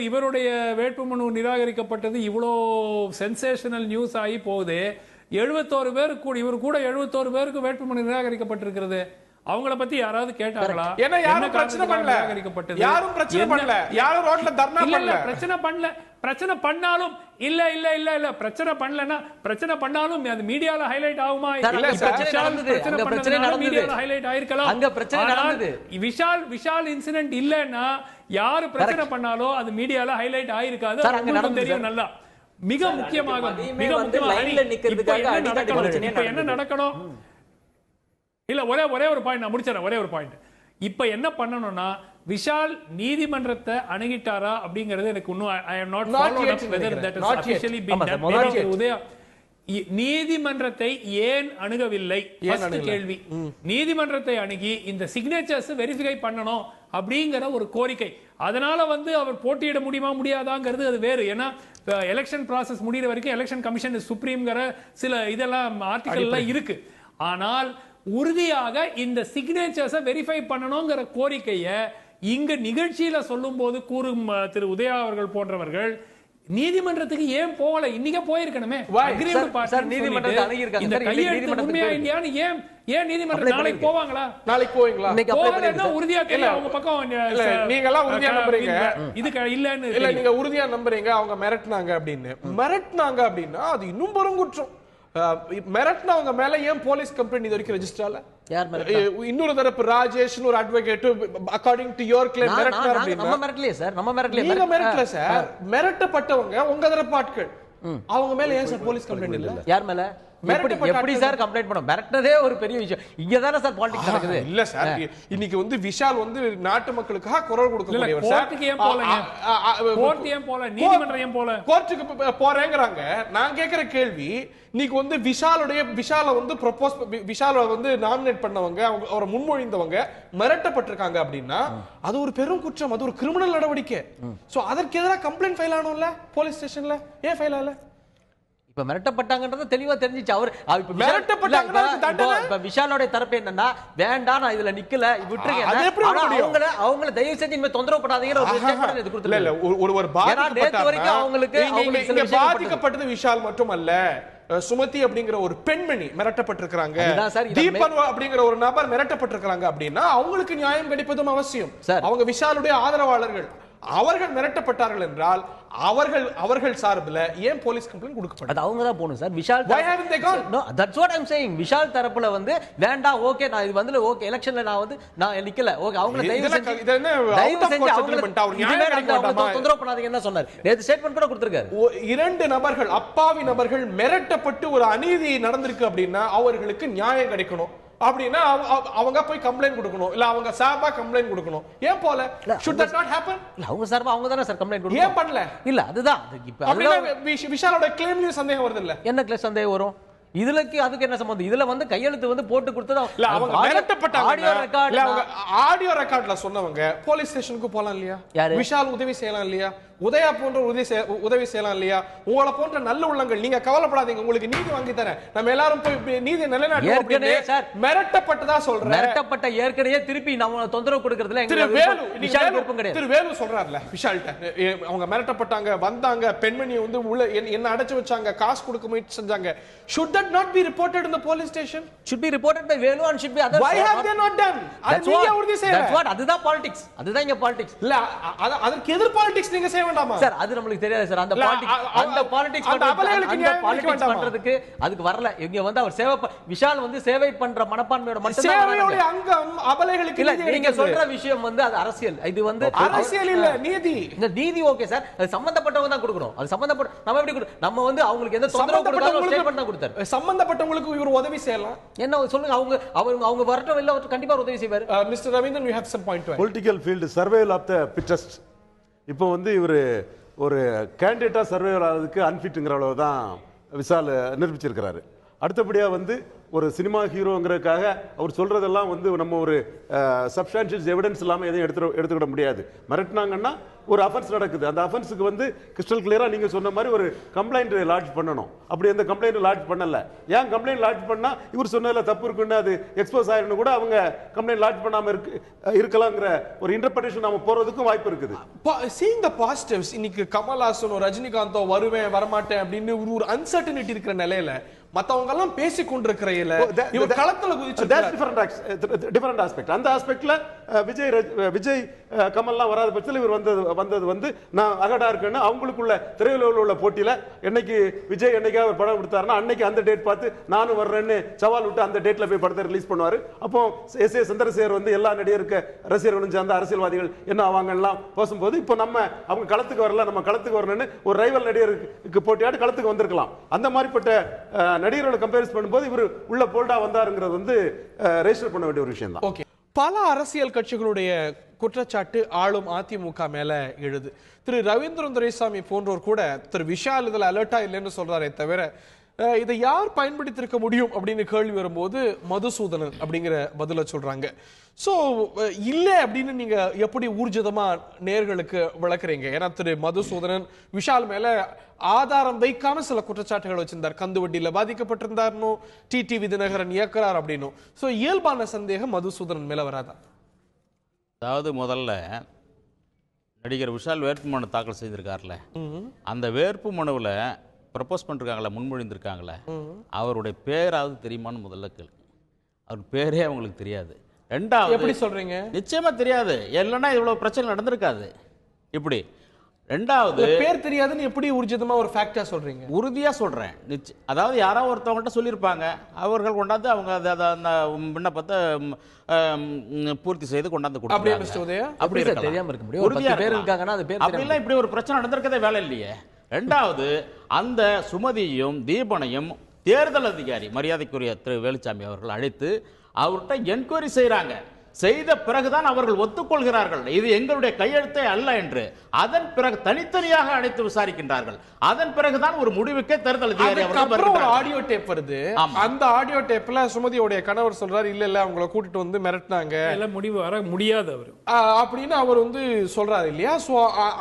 இவருடைய வேட்புமனு நிராகரிக்கப்பட்டது இவ்வளோ சென்சேஷனல் நியூஸ் ஆகி போகுது. 71 பேருக்கு இவர் கூட 71 பேருக்கு வேட்புமனு நிராகரிக்கப்பட்டிருக்கிறது. அவங்கள பத்தி யாராவது கேட்டாங்களா? ஏன்னா யாரும் பிரச்சனை பண்ணல, யாரும் பிரச்சனை பண்ணல, யாரும் ரோட்ல தர்ணா பண்ணல. பிரச்சனை பண்ணாலும் இல்ல இல்ல இல்ல இல்ல பிரச்சனை பண்ணலனா, பிரச்சனை பண்ணாலும் அது மீடியால ஹைலைட் ஆகுமா? இல்ல, பிரச்சனை நடந்தது, மீடியால ஹைலைட் ஆயிருக்கலாம். அங்க பிரச்சனை நடந்தது. விஷால் இன்சிடென்ட் இல்லன்னா யாரு பிரச்சனை பண்ணாலும் அது மீடியால ஹைலைட் ஆயிருக்காது. உங்களுக்கு தெரியும் நல்லா. மிக முக்கியமாக என்ன நடக்கணும்? இல்ல, ஒரே ஒரு பாயிண்ட் நான் முடிச்சறேன். ஒரே ஒரு பாயிண்ட். இப்ப என்ன பண்ணணும்னா, விஷால் நீதிமன்றத்தை அணுகிட்டாரா அப்படிங்கிறது எனக்கு இன்னும் I am not followed up whether that has officially been done. Udaya, நீதிமன்றத்தை ஏன் அணுகவில்லை? ஃபர்ஸ்ட் கேள்வி. நீதிமன்றத்தை அணுகி இந்த சிக்னேச்சர்ஸ் வெரிஃபை பண்ணணும் அப்படிங்கிற ஒரு கோரிக்கை. அதனால வந்து அவர் போட்டியிட முடியுமா முடியாதாங்கிறது அது வேறு. ஏன்னா எலெக்ஷன் ப்ராசஸ் முடிகிற வரைக்கும் எலெக்ஷன் கமிஷன் சுப்ரீம்ங்கிற சில இதெல்லாம் ஆர்டிகல் எல்லாம் இருக்கு. ஆனால் உறுதியாக இந்த சிக்னேச்சர்ஸை வெரிஃபை பண்ணணுங்கிற கோரிக்கையை இங்க நிகழ்ச்சியில சொல்லும் போது கூறும் திரு உதயா அவர்கள் போன்றவர்கள் நீதிமன்றத்துக்கு ஏன் போகல? இன்னைக்கு போயிருக்கணுமே. ஏன் நீதிமன்றம் நாளைக்கு போவாங்களா? நாளைக்கு போவீங்களா? உறுதியா தெரியும் அவங்க பக்கம். நீங்க எல்லாம் உறுதியா நம்புறீங்க இதுக்கு இல்லன்னு இல்ல, நீங்க உறுதியா நம்புறீங்க அவங்க மிரட்டினாங்க அப்படின்னா அது இன்னும் பெருங்குற்றம். மிரட்டினவங்க மேல ஏன் போலீஸ் கம்ப்ளைண்ட் இது வரைக்கும் ரெஜிஸ்டர் ஆகல? இன்னொரு தரப்பு ராஜேஷ் ஒரு advocate according to your claim மிரட்டினார் அப்படினா நம்ம மிரட்டலையே சார். நீங்க மிரட்டல சார். மிரட்டப்பட்டவங்க உங்க தரப்பு ஆட்கள், அவங்க மேல ஏன் சார் போலீஸ் கம்ப்ளைண்ட் இல்ல? யார் மேல? எப்படி சார் கம்ப்ளைண்ட் பண்ணோம்? மிரட்டதே ஒரு பெரிய விஷயம். இங்க தானே சார் பாலிடிக்ஸ் நடக்குது. இல்ல சார், இன்னைக்கு வந்து விஷால் வந்து நாட்டு மக்களுக்காக குரல் கொடுக்கக்கூடியவர் சார். கோர்ட்டுக்கு ஏன் போலங்க? கோர்ட் ஏன் போல? நீதிமன்றம் ஏன் போல? கோர்ட்டுக்கு போறேங்கறாங்க. நான் கேக்குற கேள்வி, இன்னைக்கு வந்து விஷால வந்து ப்ரோபோஸ், விஷால வந்து நாமினேட் பண்ணவங்க, அவரை முன்மொழிந்தவங்க மிரட்டப்பட்டிருக்காங்க அப்படின்னா அது ஒரு பெரும் குற்றம், அது ஒரு கிரிமினல் நடவடிக்கை. சோ அதற்கு எதிராக கம்ப்ளைண்ட் ஃபைல் ஆனோம்ல போலீஸ் ஸ்டேஷன்ல, ஏன் ஃபைல் ஆகல? இப்ப மிரட்டப்பட்டாங்கன்றது தெளிவா தெரிஞ்சிச்சு. அவர் இப்ப மிரட்டப்பட்டாங்க. விஷாலோட தரப்பு என்னன்னா, வேண்டாம் நான் இதுல நிக்கல விட்டுருங்க, அவங்கள தயவு செஞ்சு இனிமே தொந்தரவு பண்ணாதீங்க ஒரு பாதிக்கப்பட்டது விஷால் மட்டும் அல்ல, சுமதி அப்படிங்கிற ஒரு பெண்மணி மிரட்டப்பட்டிருக்காங்க, தீபன் அப்படிங்கிற ஒரு நபர் மிரட்டப்பட்டிருக்காங்க அப்படின்னா அவங்களுக்கு நியாயம் கிடைப்பதும் அவசியம். அவங்க விஷாலுடைய ஆதரவாளர்கள், அவர்கள் மிரட்டப்பட்டார்கள் என்றால் அவர்கள் சார்பில் ஏன் போலீஸ் கம்ப்ளைண்ட் கொடுக்கப்பட்டது? அது அவங்க தான் போகணும் sir. Vishal Why haven't they gone? No, that's what I'm saying. Vishal தரப்புல வந்து வேண்டாம், ஓகே நான் இது வந்து ஓகே எலெக்ஷன்ல நான் நிக்கல, ஓகே அவங்கள தயவு செஞ்சு இது என்ன out of court settlement? அவர் நியாயம் கிடைக்க மாட்டாமா? தொந்தரவு பண்ணாதீங்கன்னு தான் சொன்னார். நேத்து ஸ்டேட்மென்ட் கூட கொடுத்திருக்காரு. 2 நபர்கள், அப்பாவி நபர்கள் மிரட்டப்பட்டு ஒரு அநீதி நடந்திருக்கு அப்படின்னா அவர்களுக்கு நியாயம் கிடைக்கணும் அப்படின்னா அவங்க போய் கம்ப்ளைண்ட் கொடுக்கணும், இல்ல அவங்க சார்பா கம்ப்ளைண்ட் கொடுக்கணும். ஏன் போல? should that not happen? இல்ல அவங்க சார்பா அவங்க தானே சார் கம்ப்ளைண்ட் கொடுக்கணும். ஏன் பண்ணல? இல்ல அதுதான் இப்ப அப்படினா விஷாலோட கிளைம்லயும் சந்தேகம் வருது இல்ல? என்ன கிளைம் சந்தேகம் வரும்? இதுலக்கு அதுக்கு என்ன சம்பந்தம்? இதுல வந்து கையெழுத்து வந்து போட்டு கொடுத்தது இல்ல அவங்க மிரட்டப்பட்டாங்க. ஆடியோ ரெக்கார்ட், இல்ல அவங்க ஆடியோ ரெக்கார்ட்ல சொன்னவங்க போலீஸ் ஸ்டேஷனுக்கு போலாம் இல்லையா? விஷால் உதவி செய்யலாம் இல்லையா? உதயா போன்ற உதவி செய்யலாம் இல்லையா? உங்களை போன்ற நல்ல உள்ளங்கள், நீங்க கவலைப்படாதீங்க, உங்களுக்கு நீதி வாங்கி தரேன், நம்ம எல்லாரும் போய் நீதி நிலைநாட்டுவோம் சார். மிரட்டப்பட்டதா சொல்றேன். மிரட்டப்பட்ட ஏற்கனவே திருப்பி நம்ம தொந்தரவு கொடுக்கிறதுல விஷால் விருப்பம் கிடையாது. திரு வேலு சொல்றாருல விஷால்ட்ட, அவங்க மிரட்டப்பட்டாங்க, வந்தாங்க, பெண்மணி வந்து உள்ள என்ன அடைச்சு வச்சாங்க, காசு கொடுக்க முயற்சி செஞ்சாங்க. should that not be reported in the police station? should be reported by Velu and should be others. Why have they not done? That's what அதுதான் politics. அதுதான் இங்க politics. இல்ல அதற்கு எதிர் politics நீங்க செய்ய வேண்டாமா சார்? அது நமக்கு தெரியாது சார். அந்த politics பண்றதுக்கு அதுக்கு வரல. இங்க வந்து அவர் சேவை, விஷால் வந்து சேவை பண்ற மனப்பான்மையோட மட்டும் தான் சேவையோட அங்கம் அபலைகளுக்கு இல்ல. நீங்க சொல்ற விஷயம் வந்து அது அரசியல், இது வந்து அரசியல் இல்ல, நீதி. இந்த நீதி ஓகே சார், அது சம்பந்தப்பட்டவங்க தான் கொடுக்கணும். அது சம்பந்தப்பட்ட நம்ம எப்படி நம்ம வந்து அவங்களுக்கு எந்த தொந்தரவு கொடுத்தாலும் ஸ்டேட்மென்ட் தான் கொடுத்தாரு. சம்பந்தப்பட்டவங்களுக்கு இவர் உதவி செய்யலாம். என்ன சொல்லுங்க, அவங்க வரட்டும், இல்ல கண்டிப்பா உதவி செய்வார். Mister Ravindran, you have some point to add. Political field survival of the fittest. இப்போ வந்து இவர் ஒரு கேண்டிடேட்டா சர்வைவல் ஆகிறதுக்கு அன்ஃபிட்டுங்கிற அளவு தான் விஷால் நிரூபிச்சிருக்கிறாரு. அடுத்தபடியா வந்து ஒரு சினிமா ஹீரோங்கிறதுக்காக அவர் சொல்றதெல்லாம் வந்து நம்ம ஒரு சப்ஸ்டான்ஷியல் எவிடன்ஸ் இல்லாமல் எதையும் எடுத்துக்கிட முடியாது. மிரட்டினாங்கன்னா ஒரு அஃபென்ஸ் நடக்குது, அந்த அஃபென்ஸுக்கு வந்து கிறிஸ்டல் கிளியரா நீங்க சொன்ன மாதிரி ஒரு கம்ப்ளைண்ட் லாட்ஜ் பண்ணணும். அப்படி அந்த கம்ப்ளைண்ட் லாட்ஜ் பண்ணல. ஏன் கம்ப்ளைண்ட் லாட்ஜ் பண்ணா இவர் சொன்னதுல தப்பு இருக்குன்னு அது எக்ஸ்போஸ் ஆயிரணும் கூட அவங்க கம்ப்ளைண்ட் லாட்ஜ் பண்ணாம இருக்கலாங்கிற ஒரு இன்டர்பிரேஷன் நாம போறதுக்கும் வாய்ப்பு இருக்குது. Seeing the positives, இன்னைக்கு கமல்ஹாசனோ ரஜினிகாந்தோ வருவேன் வரமாட்டேன் அப்படின்னு ஒரு அன்சர்டனிட்டி இருக்கிற நிலையில மத்தவங்க எல்லாம் பேசிக் கொண்டிருக்கிறையில இவர் களத்துல குதிச்சு டிஃபரண்ட் ஆஸ்பெக்ட். அந்த ஆஸ்பெக்ட்ல விஜய் கமல்லாம் வராத பட்சத்தில் இவர் வந்தது வந்து நான் அகடா இருக்குன்னு அவங்களுக்குள்ள திரையுலகில் உள்ள போட்டியில என்னைக்கு விஜய் என்னைக்காக ஒரு படம் கொடுத்தாருன்னா அன்னைக்கு அந்த டேட் பார்த்து நானும் வர்றேன்னு சவால் விட்டு அந்த டேட்ல போய் படத்தை ரிலீஸ் பண்ணுவாரு. அப்போ எஸ் ஏ சந்திரசேகர் வந்து எல்லா நடிகருக்கு ரசிகர்களும் சேர்ந்த அரசியல்வாதிகள் என்ன ஆவாங்கலாம் பேசும்போது இப்போ நம்ம அவங்க களத்துக்கு வரல, நம்ம களத்துக்கு வரணும்னு ஒரு ரைவல் நடிகருக்கு போட்டியாடு களத்துக்கு வந்திருக்கலாம். அந்த மாதிரிப்பட்ட நடிகரோட கம்பேரிஸ் பண்ணும்போது இவர் உள்ள போல்டா வந்தாருங்கிறது வந்து ரெஜிஸ்டர் பண்ண வேண்டிய ஒரு விஷயம் தான். ஓகே, பல அரசியல் கட்சிகளுடைய குற்றச்சாட்டு ஆளும் அதிமுக மேல எழுது. திரு ரவீந்திரன் துரைசாமி போன்றோர் கூட திரு விஷால் இதுல அலர்ட்டா இல்லைன்னு சொல்றாரே தவிர இதை யார் பயன்படுத்தியிருக்க முடியும் அப்படின்னு கேள்வி வரும்போது மதுசூதனன் அப்படிங்கிற பதில சொல்றாங்க. சோ இல்ல அப்படின்னு நீங்க எப்படி ஊர்ஜிதமா நேர்களுக்கு விளக்குறீங்க? ஏன்னா திரு மதுசூதனன் விஷால் மேல ஆதாரம் வைக்காம சில குற்றச்சாட்டுகள் வச்சிருந்தார். கந்து வட்டியில பாதிக்கப்பட்டிருந்தார்னோ, டிடிவி தினகரன் இயக்குறார் அப்படின்னும். சோ இயல்பான சந்தேகம் மதுசூதனன் மேல வராதா? அதாவது முதல்ல நடிகர் விஷால் வேட்புமனு தாக்கல் செய்திருக்காருல, அந்த வேட்பு மனுவில் ப்ரப்போஸ் பண்ணிருக்காங்களே, முன்மொழிந்திருக்காங்களே, அவருடைய பேராவது தெரியுமான்னு முதல்ல கேளு. அவர் பேரே அவங்களுக்கு தெரியாது. ரெண்டாவது எப்படி சொல்றீங்க? நிச்சயமா தெரியாது, இல்லைன்னா இவ்வளவு பிரச்சனை நடந்திருக்காது. இப்படி ரெண்டாவது பேர் தெரியாதுன்னு எப்படி ஊர்ஜிதமா ஒரு ஃபேக்டா சொல்றீங்க? உறுதியா சொல்றேன். அதாவது யாராவது ஒருத்தவங்கள்ட்ட சொல்லியிருப்பாங்க, அவர்கள் கொண்டாந்து அவங்க அந்த விண்ணப்பத்தை பூர்த்தி செய்து கொண்டாந்து கொடுத்தாங்க. அப்படி தெரியாம இருக்க முடியும். ஒரு 10 பேர் இருக்காங்கன்னா அது பேர் அப்படிலாம் இப்படி ஒரு பிரச்சனை நடந்திருக்கதே வேலை இல்லையே. ரெண்டாவது அந்த சுமதியையும் தீபனையும் தேர்தல் அதிகாரி மரியாதைக்குரிய திரு வேலுச்சாமி அவர்கள் அழைத்து அவர்கிட்ட என்கொயரி செய்யறாங்க. செய்த பிறகுதான் அவர்கள் ஒத்துக்கொள்கிறார்கள் இது எங்களுடைய கையெழுத்தே அல்ல என்று. அதன் பிறகு தனித்தனியாக அழைத்து விசாரிக்கின்றார்கள். அதன் பிறகுதான் ஒரு முடிவுக்கே தேர்தல் அதிகாரி அவர்கள் ஆடியோ டேப் வருது. அந்த ஆடியோ டேப்ல சுமதியோட கணவர் சொல்றாரு, இல்ல இல்ல அவங்களை கூட்டிட்டு வந்து மிரட்டினாங்க, எல்லாம் முடிவு வர முடியாது அவர் அப்படின்னு அவர் வந்து சொல்றாரு இல்லையா? சோ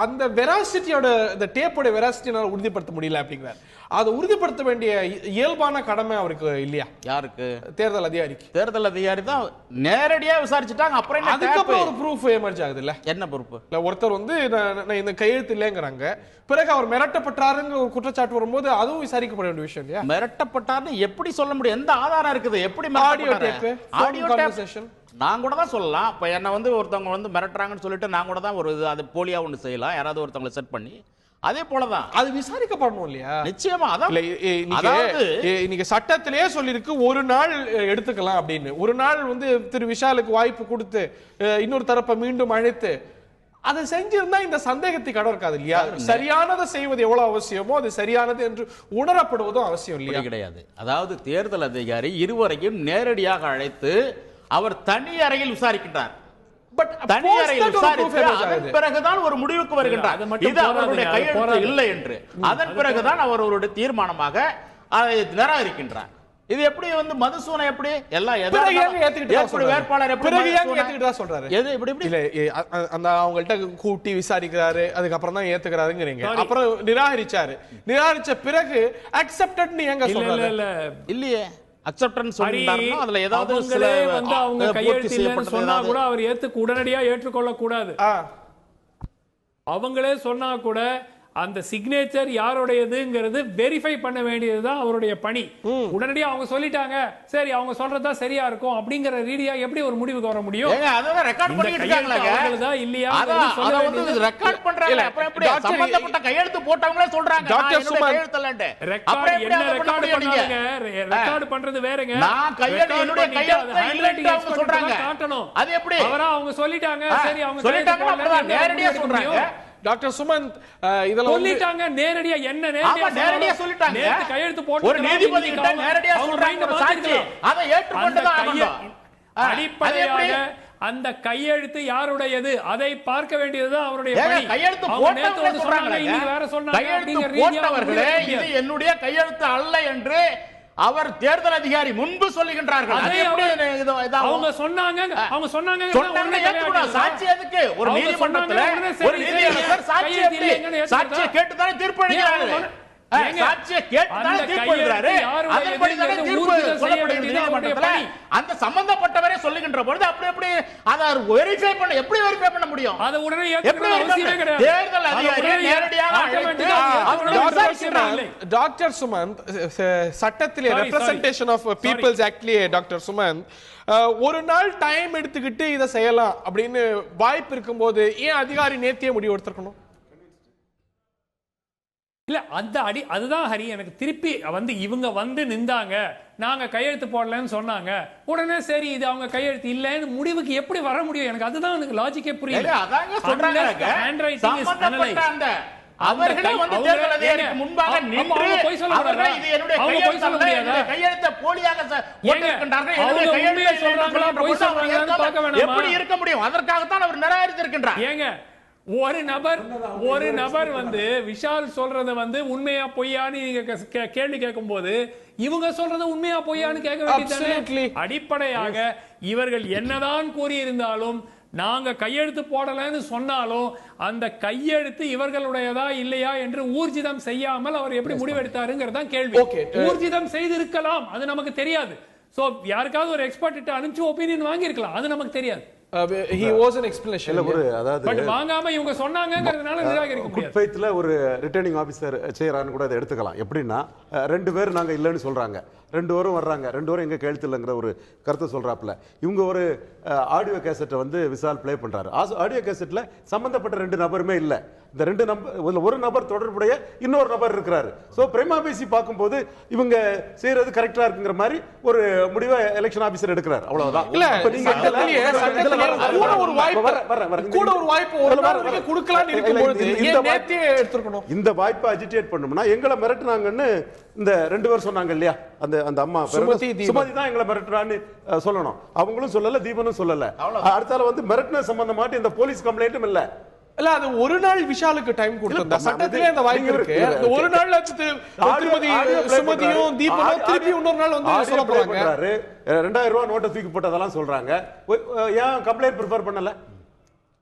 அந்த வெராசிட்டியோட இந்த டேப்போட வெராசிட்டியால உறுதிப்படுத்த முடியல அப்படிங்கிறார். அதை உறுதிப்படுத்த வேண்டிய இயல்பான கடமை அவருக்கு இல்லையா? யாருக்கு? தேர்தல் அதிகாரிக்கு. தேர்தல் அதிகாரி தான் நேரடியா விசாரிச்சுட்டாங்க. அப்புறம் அதுக்கப்புறம் ஒரு ப்ரூஃப் எமர்ஜ் ஆகுது இல்ல? என்ன ப்ரூஃப்? ஒருத்தர் வந்து இந்த கையெழுத்து இல்லைங்கிறாங்க, பிறகு அவர் மிரட்டப்பட்டாருங்க ஒரு குற்றச்சாட்டு வரும்போது அதுவும் விசாரிக்கப்பட வேண்டிய விஷயம் இல்லையா? மிரட்டப்பட்டாருன்னு எப்படி சொல்ல முடியும்? எந்த ஆதாரம் இருக்குது? எப்படி ஆடியோ டேப், ஆடியோ கான்வர்சேஷன் நான் கூட தான் சொல்லலாம். இப்போ என்ன வந்து ஒருத்தவங்க வந்து மிரட்டுறாங்கன்னு சொல்லிட்டு நான் கூட தான் ஒரு அது போலியா ஒன்று செய்யலாம், யாராவது ஒருத்தவங்களை செட் பண்ணி. அதே போலதான் அது விசாரிக்கப்படணும் இல்லையா? நிச்சயமா. இல்ல, இன்னைக்கு சட்டத்திலேயே சொல்லிருக்கு ஒரு நாள் எடுத்துக்கலாம் அப்படின்னு. ஒரு நாள் வந்து திரு விஷாலுக்கு வாய்ப்பு கொடுத்து இன்னொரு தரப்பை மீண்டும் அழைத்து அதை செஞ்சிருந்தா இந்த சந்தேகத்துக்கு இடம் இருக்காது இல்லையா? சரியானதை செய்வது எவ்வளவு அவசியமோ அது சரியானது என்று உணரப்படுவதும் அவசியம் இல்லையா? கிடையாது. அதாவது தேர்தல் அதிகாரி இருவரையும் நேரடியாக அழைத்து அவர் தனி அறையில் விசாரிக்கின்றார். தனி அறையில் விசாரித்து அதன் பிறகுதான் ஒரு முடிவுக்கு வருகின்றார். இது அவருடைய கையெழுத்து இல்லை என்று. அதன் பிறகுதான் அவர் அவருடைய தீர்மானமாக அதை நிராகரிக்கின்றார். இது எப்படி வந்து மதுசூனை எப்படி எல்லாம் வேட்பாளர் சொல்றாரு அந்த அவங்கள்ட்ட கூட்டி விசாரிக்கிறாரு, அதுக்கப்புறம் தான் ஏத்துக்கிறாருங்கிறீங்க. அப்புறம் நிராகரிச்ச பிறகு அக்செப்டட்னு எங்க சொல்றாரு? இல்லையே, அக்செப்டன்ஸ் சொல்லிட்டாருன்னா அதுல ஏதாவது வந்து அவங்க கையெழுத்து இல்லைன்னு சொன்னா கூட அவர் உடனடியா ஏற்றுக்கொள்ள கூடாது. அவங்களே சொன்னா கூட அந்த சிக்னேச்சர் யாருடையதுங்கிறது வெரிஃபை பண்ண வேண்டியதுதான் அவருடைய பணி. உடனடியா அவங்க சொல்லிட்டாங்க, சரி அவங்க சொல்றதா சரியா இருக்கும் அப்படிங்கிற ரீதியா எப்படி ஒரு முடிவுக்கு வர முடியும்? அத ரெக்கார்ட் பண்ணிட்டு இருக்காங்களா இல்லையா? அத வந்து ரெக்கார்ட் பண்றாங்க. அப்புறம் எப்படி சம்பந்தப்பட்ட கையெழுத்து போட்டவங்களே சொல்றாங்க டாக்டர் சுமன் கையெழுத்தலன்ட்டு. ரெக்கார்ட் என்ன ரெக்கார்ட் பண்ணாங்க? ரெக்கார்ட் பண்றது வேறங்க. நான் கையெழுத்து என்னுடைய கையெழுத்து இல்லன்னு அவங்க சொல்றாங்க. காட்டணும். அது எப்படி? அவரா அவங்க சொல்லிட்டாங்க, சரி அவங்க சொல்லிட்டாங்க நேரடியா சொல்றாங்க. டாக்டர் சுமந்த் இதெல்லாம் சொல்லிட்டாங்க நேரடியா. என்ன நேரடியா சொல்லிட்டாங்க? நேத்து கையெழுத்து போட்டு ஒரு நீதிபதி கிட்ட நேரடியா சொல்றாங்க சாட்சி. அதை ஏற்றுக்கொண்டு தான் ஆகணும். அடிப்படையாக அந்த கையெழுத்து யாருடையது அதை பார்க்க வேண்டியதுதான் அவருடைய பணி. கையெழுத்து போட்டவங்க சொல்றாங்க, இன்னைக்கு வேற சொன்னாங்க. கையெழுத்து போட்டவர்களே இது என்னுடைய கையெழுத்து அல்ல என்று அவர் தேர்தல் அதிகாரி முன்பு சொல்லுகின்றார்கள். அவங்க சொன்னாங்க சாட்சி எதுக்கு? ஒரு நீதிமன்றத்தில் ஒரு நீதியரசர் சாட்சியை கேட்டுதானே தீர்ப்பு அளிக்கிறார்கள். சாட்சியை கேட்டுதானே தீர்ப்பு அளிக்கிறாரு. அதன்படி தானே தீர்ப்பு சொல்லப்படுகிறது நீதிமன்றத்தில். அந்த சம்பந்தப்பட்டவரே சொல்லுகின்ற பொழுது அப்படி எப்படி அதை வெரிஃபை பண்ண எப்படி வெரிஃபை பண்ண முடியும்? அதை உடனே ஏத்துக்கணும். தேர்தல் அதிகாரி நேரடியாக டாக்டர் சுமந்த் சட்டத்திலே ரெப்ரசன்டேஷன் ஆஃப் பீப்பிள்ஸ் ஆக்ட்லயே டாக்டர் சுமந்த் ஒரு நாள் டைம் எடுத்துக்கிட்டு இதை செய்யலாம் அப்படின்னு வாய்ப்பு இருக்கும்போது ஏன் அதிகாரி நேத்தியே முடிவு எடுத்துக்கணும்? இல்ல அதுதான் ஹரி. எனக்கு திருப்பி வந்து இவங்க வந்து நின்றாங்க, நாங்க கையெழுத்து போடலன்னு சொன்னாங்க, உடனே சரி இது அவங்க கையெழுத்து இல்லன்னு முடிவுக்கு எப்படி வர முடியும்? எனக்கு அதுதான் எனக்கு லாஜிக்கே புரியல. அவர்களே வந்து தேர்தல் அதிகாரிக்கு முன்பாக நின்று அவர்களே இது என்னுடைய கையெழுத்து அல்ல, என்னுடைய கையெழுத்தை போலியாக போட்டிருக்கின்றார்கள், என்னுடைய கையெழுத்தை சொல்றாங்க எப்படி இருக்க முடியும்? அதற்காகத்தான் அவர் நிராகரித்திருக்கின்றார். ஏங்க ஒரு நபர் வந்து விஷால் சொல்றத வந்து உண்மையா பொய்யான்னு நீங்க கேள்வி கேட்கும் போது இவங்க சொல்றத உண்மையா பொய்யான்னு கேட்க வேண்டியது. அடிப்படையாக இவர்கள் என்னதான் கூறியிருந்தாலும் நாங்க கையெழுத்து போடலன்னு சொன்னாலும் அந்த கையெழுத்து இவர்களுடையதா இல்லையா என்று ஊர்ஜிதம் செய்யாமல் அவர் எப்படி முடிவெடுத்தாருங்கிறதான் கேள்வி. ஊர்ஜிதம் செய்திருக்கலாம், அது நமக்கு தெரியாது. சோ யாருக்காவது ஒரு எக்ஸ்பர்ட் கிட்ட அனுப்பிச்சு ஒப்பீனியன் வாங்கி இருக்கலாம், அது நமக்கு தெரியாது. he was an explanation. But வாங்காம இவங்க சொன்னாங்கங்கிறதுனால நிராகரிக்க முடியாது. குட் ஃபெய்த்ல ஒரு ரிட்டர்னிங் ஆபீசர் செய்யறான்னு கூட அதை எடுத்துக்கலாம். எப்படின்னா 2 பேர் நாங்க இல்லன்னு சொல்றாங்க, 2 பேரும் வர்றாங்க, 2 பேரும் எங்க கையெழுத்து இல்லைங்கிற ஒரு கருத்தை சொல்றாப்ல. இவங்க ஒரு ஆடியோ கேசட்டை வந்து விசால் பிளே பண்றாரு. ஆடியோ கேசட்ல சம்பந்தப்பட்ட 2 நபருமே இல்ல. இந்த 2 நபர் ஒரு நபர் தொடர்புடைய இன்னொரு நபர் இருக்கிறாரு. சோ பிரைமா பேசி பார்க்கும்போது இவங்க செய்யறது கரெக்டா இருக்குங்கிற மாதிரி ஒரு முடிவை எலெக்ஷன் ஆபீசர் எடுக்கிறார். அவ்வளவுதான். இல்ல நீங்க கூட ஒரு வாய்ப்பு ஒரு நாளைக்கு கொடுக்கலாம்னு இருக்கும்போது ஏன் நேத்தே எடுத்துக்கணும்? இந்த வாய்ப்பை அஜிடேட் பண்ணனும்னா எங்களை மிரட்டுனாங்கன்னு இந்த 2 பேர் சொன்னாங்க இல்லையா, அந்த அம்மா சுமதி தான் எங்களை மிரட்டுறான்னு சொல்லணும். அவங்களும் சொல்லல, தீபனும் சொல்லல. அடுத்தால வந்து மிரட்டுன சம்பந்தமாட்டு இந்த போலீஸ் கம்ப்ளைண்ட்டும் இல்ல. இல்ல அது ஒரு நாள் விஷாலுக்கு டைம் கொடுத்திருந்தா சட்டத்திலே அந்த வாய்ப்பு இருக்கு. அந்த ஒரு நாள்ல திருமதி சுமதியும் தீபனும் திருப்பி இன்னொரு நாள் வந்து சொல்ல போறாங்க. 2000 ரூபாய் நோட்டை தூக்கி போட்டதெல்லாம் சொல்றாங்க. ஏன் கம்ப்ளைண்ட் ப்ரிஃபர் பண்ணல?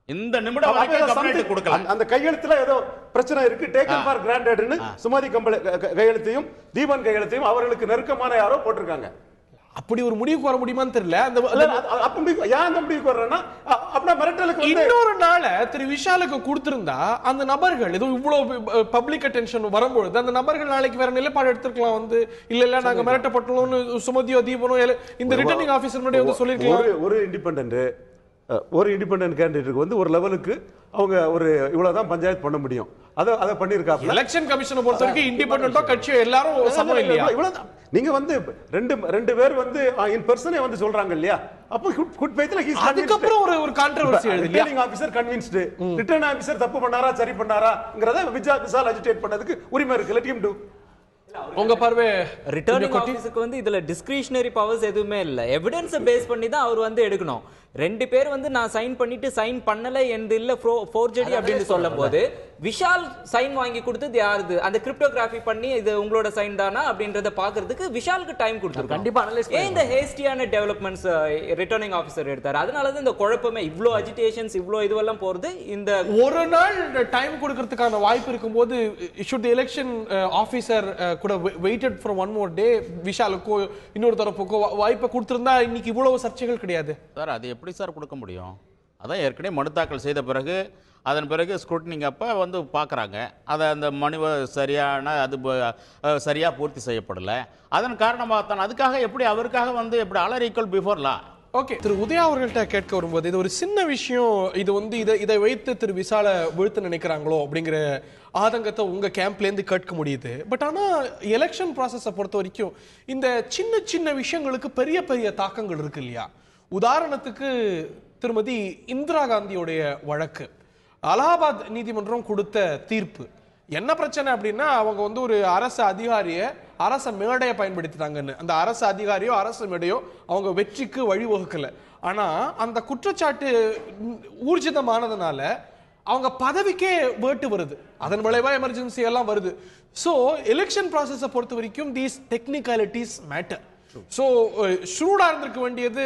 இந்த நிமிடம் வரைக்கும் கம்ப்ளைண்ட் கொடுக்கல. அந்த கையெழுத்துல ஏதோ பிரச்சனை இருக்கு, டேக்கன் ஃபார் கிராண்டட்னு சுமதி கையெழுத்தையும் தீபன் கையெழுத்தையும் அவர்களுக்கு நெருக்கமான யாரோ போட்டிருக்காங்க. அப்படி ஒரு முடிவுக்கு வர முடியுமான்னு தெரியல. இன்னொரு நாள திரு விஷாலுக்கு கொடுத்திருந்தா அந்த நபர்கள் ஏதோ இவ்வளவு பப்ளிக் அட்டென்ஷன் வரும்பொழுது அந்த நபர்கள் நாளைக்கு வேற நிலைப்பாடு எடுத்திருக்கலாம். வந்து இல்ல நாங்க மிரட்டப்பட்டோம்னு சுமதியோ தீபனோ இந்த ரிட்டர்னிங் ஆபீசர் முன்னாடி வந்து சொல்லிருக்கலாம். ஒரு இண்டிபெண்டன்ட் கேண்டிடேட்டுக்கு வந்து ஒரு லெவலுக்கு அவங்க ஒரு இவ்வளவுதான் பஞ்சாயத்து பண்ண முடியும். அதை பண்ணிருக்காப்ல. எலெக்ஷன் கமிஷனை பொறுத்த வரைக்கும் இண்டிபெண்டன்ட்டோ கட்சியோ எல்லாரும் சமம் இல்லையா? இவ்வளவுதான். நீங்க வந்து ரெண்டு பேர் வந்து இன் பர்சனே வந்து சொல்றாங்க இல்லையா? அப்போ குட் ஃபெய்த்ல ஹி இஸ் அதுக்கப்புறம் ஒரு கான்ட்ரோவர்சி எழுதி returning officer convinced, return officer தப்பு பண்ணாரா சரி பண்ணாராங்கறத விசால் அஜிடேட் பண்ணதுக்கு உரிமை இருக்கு. Let him to. உங்க பார்வை ரிட்டர்னிங் ஆபீசருக்கு வந்து இதுல டிஸ்கிரிஷனரி பவர்ஸ் எதுவுமே இல்ல. எவிடன்ஸ் பேஸ் பண்ணி தான் அவர் வந்து எடுக்கணும். ரெண்டு பேர் வந்து நான் சைன் பண்ணிட்டு சைன் பண்ணல எந்த இல்ல ஃபோர்ஜரி அப்படின்னு சொல்லும் போது விஷால் சைன் வாங்கி கொடுத்தது யாருது? அந்த கிரிப்டோகிராஃபி பண்ணி இது உங்களோட சைன் தானா அப்படின்றத பாக்குறதுக்கு விஷாலுக்கு டைம் கொடுத்துருக்கோம். கண்டிப்பா அனலைஸ் ஏன் இந்த ஹேஸ்டியான டெவலப்மெண்ட்ஸ் ரிட்டர்னிங் ஆபீசர் எடுத்தாரு? அதனால தான் இந்த குழப்பமே, இவ்ளோ அஜிடேஷன்ஸ் இவ்ளோ இதுவெல்லாம் போறது. இந்த ஒரு நாள் டைம் கொடுக்கிறதுக்கான வாய்ப்பு இருக்கும்போது should the election officer கூட waited for one more day, விஷாலுக்கோ இன்னொரு தரப்புக்கோ வாய்ப்பை கொடுத்திருந்தா இன்னைக்கு இவ்வளவு சர்ச்சைகள் கிடையாது சார். அது எப்படி சார் கொடுக்க முடியும்? அதான் ஏற்கனவே மனு தாக்கல் செய்த பிறகு அதன் பிறகு ஸ்க்ரூட்னிங் அப்போ வந்து பார்க்குறாங்க, அதை அந்த மனுவை சரியாக பூர்த்தி செய்யப்படலை. அதன் காரணமாக தான் அதுக்காக எப்படி அவருக்காக வந்து எப்படி all equal before law. Okay, Thiru Udhaya அவர்கள்ட்ட கேட்க வரும்போது இது ஒரு சின்ன விஷயம், இது வந்து இதை வைத்து திரு விசால வீழ்த்த நினைக்கிறாங்களோ அப்படிங்கிற ஆதங்கத்தை உங்க கேம்ப்லேருந்து கேட்க முடியுது. பட் ஆனால் எலெக்ஷன் ப்ராசஸை பொறுத்த வரைக்கும் இந்த சின்ன சின்ன விஷயங்களுக்கு பெரிய பெரிய தாக்கங்கள் இருக்கு இல்லையா? உதாரணத்துக்கு திருமதி இந்திரா காந்தியோடைய வழக்கு, அலகாபாத் நீதிமன்றம் கொடுத்த தீர்ப்பு என்ன பிரச்சனை அப்படின்னா, அவங்க வந்து ஒரு அரசு அதிகாரியை அரச மேடையை பயன்படுத்திட்டாங்கன்னு. அந்த அரசு அதிகாரியோ அரசு மேடையோ அவங்க வெற்றிக்கு வழிவகுக்கல. ஆனா அந்த குற்றச்சாட்டு ஊர்ஜிதமானதுனால அவங்க பதவிக்கே வேட்டு வருது, அதன் விளைவா எமர்ஜென்சி எல்லாம் வருது. ஸோ எலெக்ஷன் ப்ராசஸை பொறுத்த வரைக்கும் தீஸ் டெக்னிகாலிட்டிஸ் மேட்டர். ஸோ ஷூடா இருந்திருக்க வேண்டியது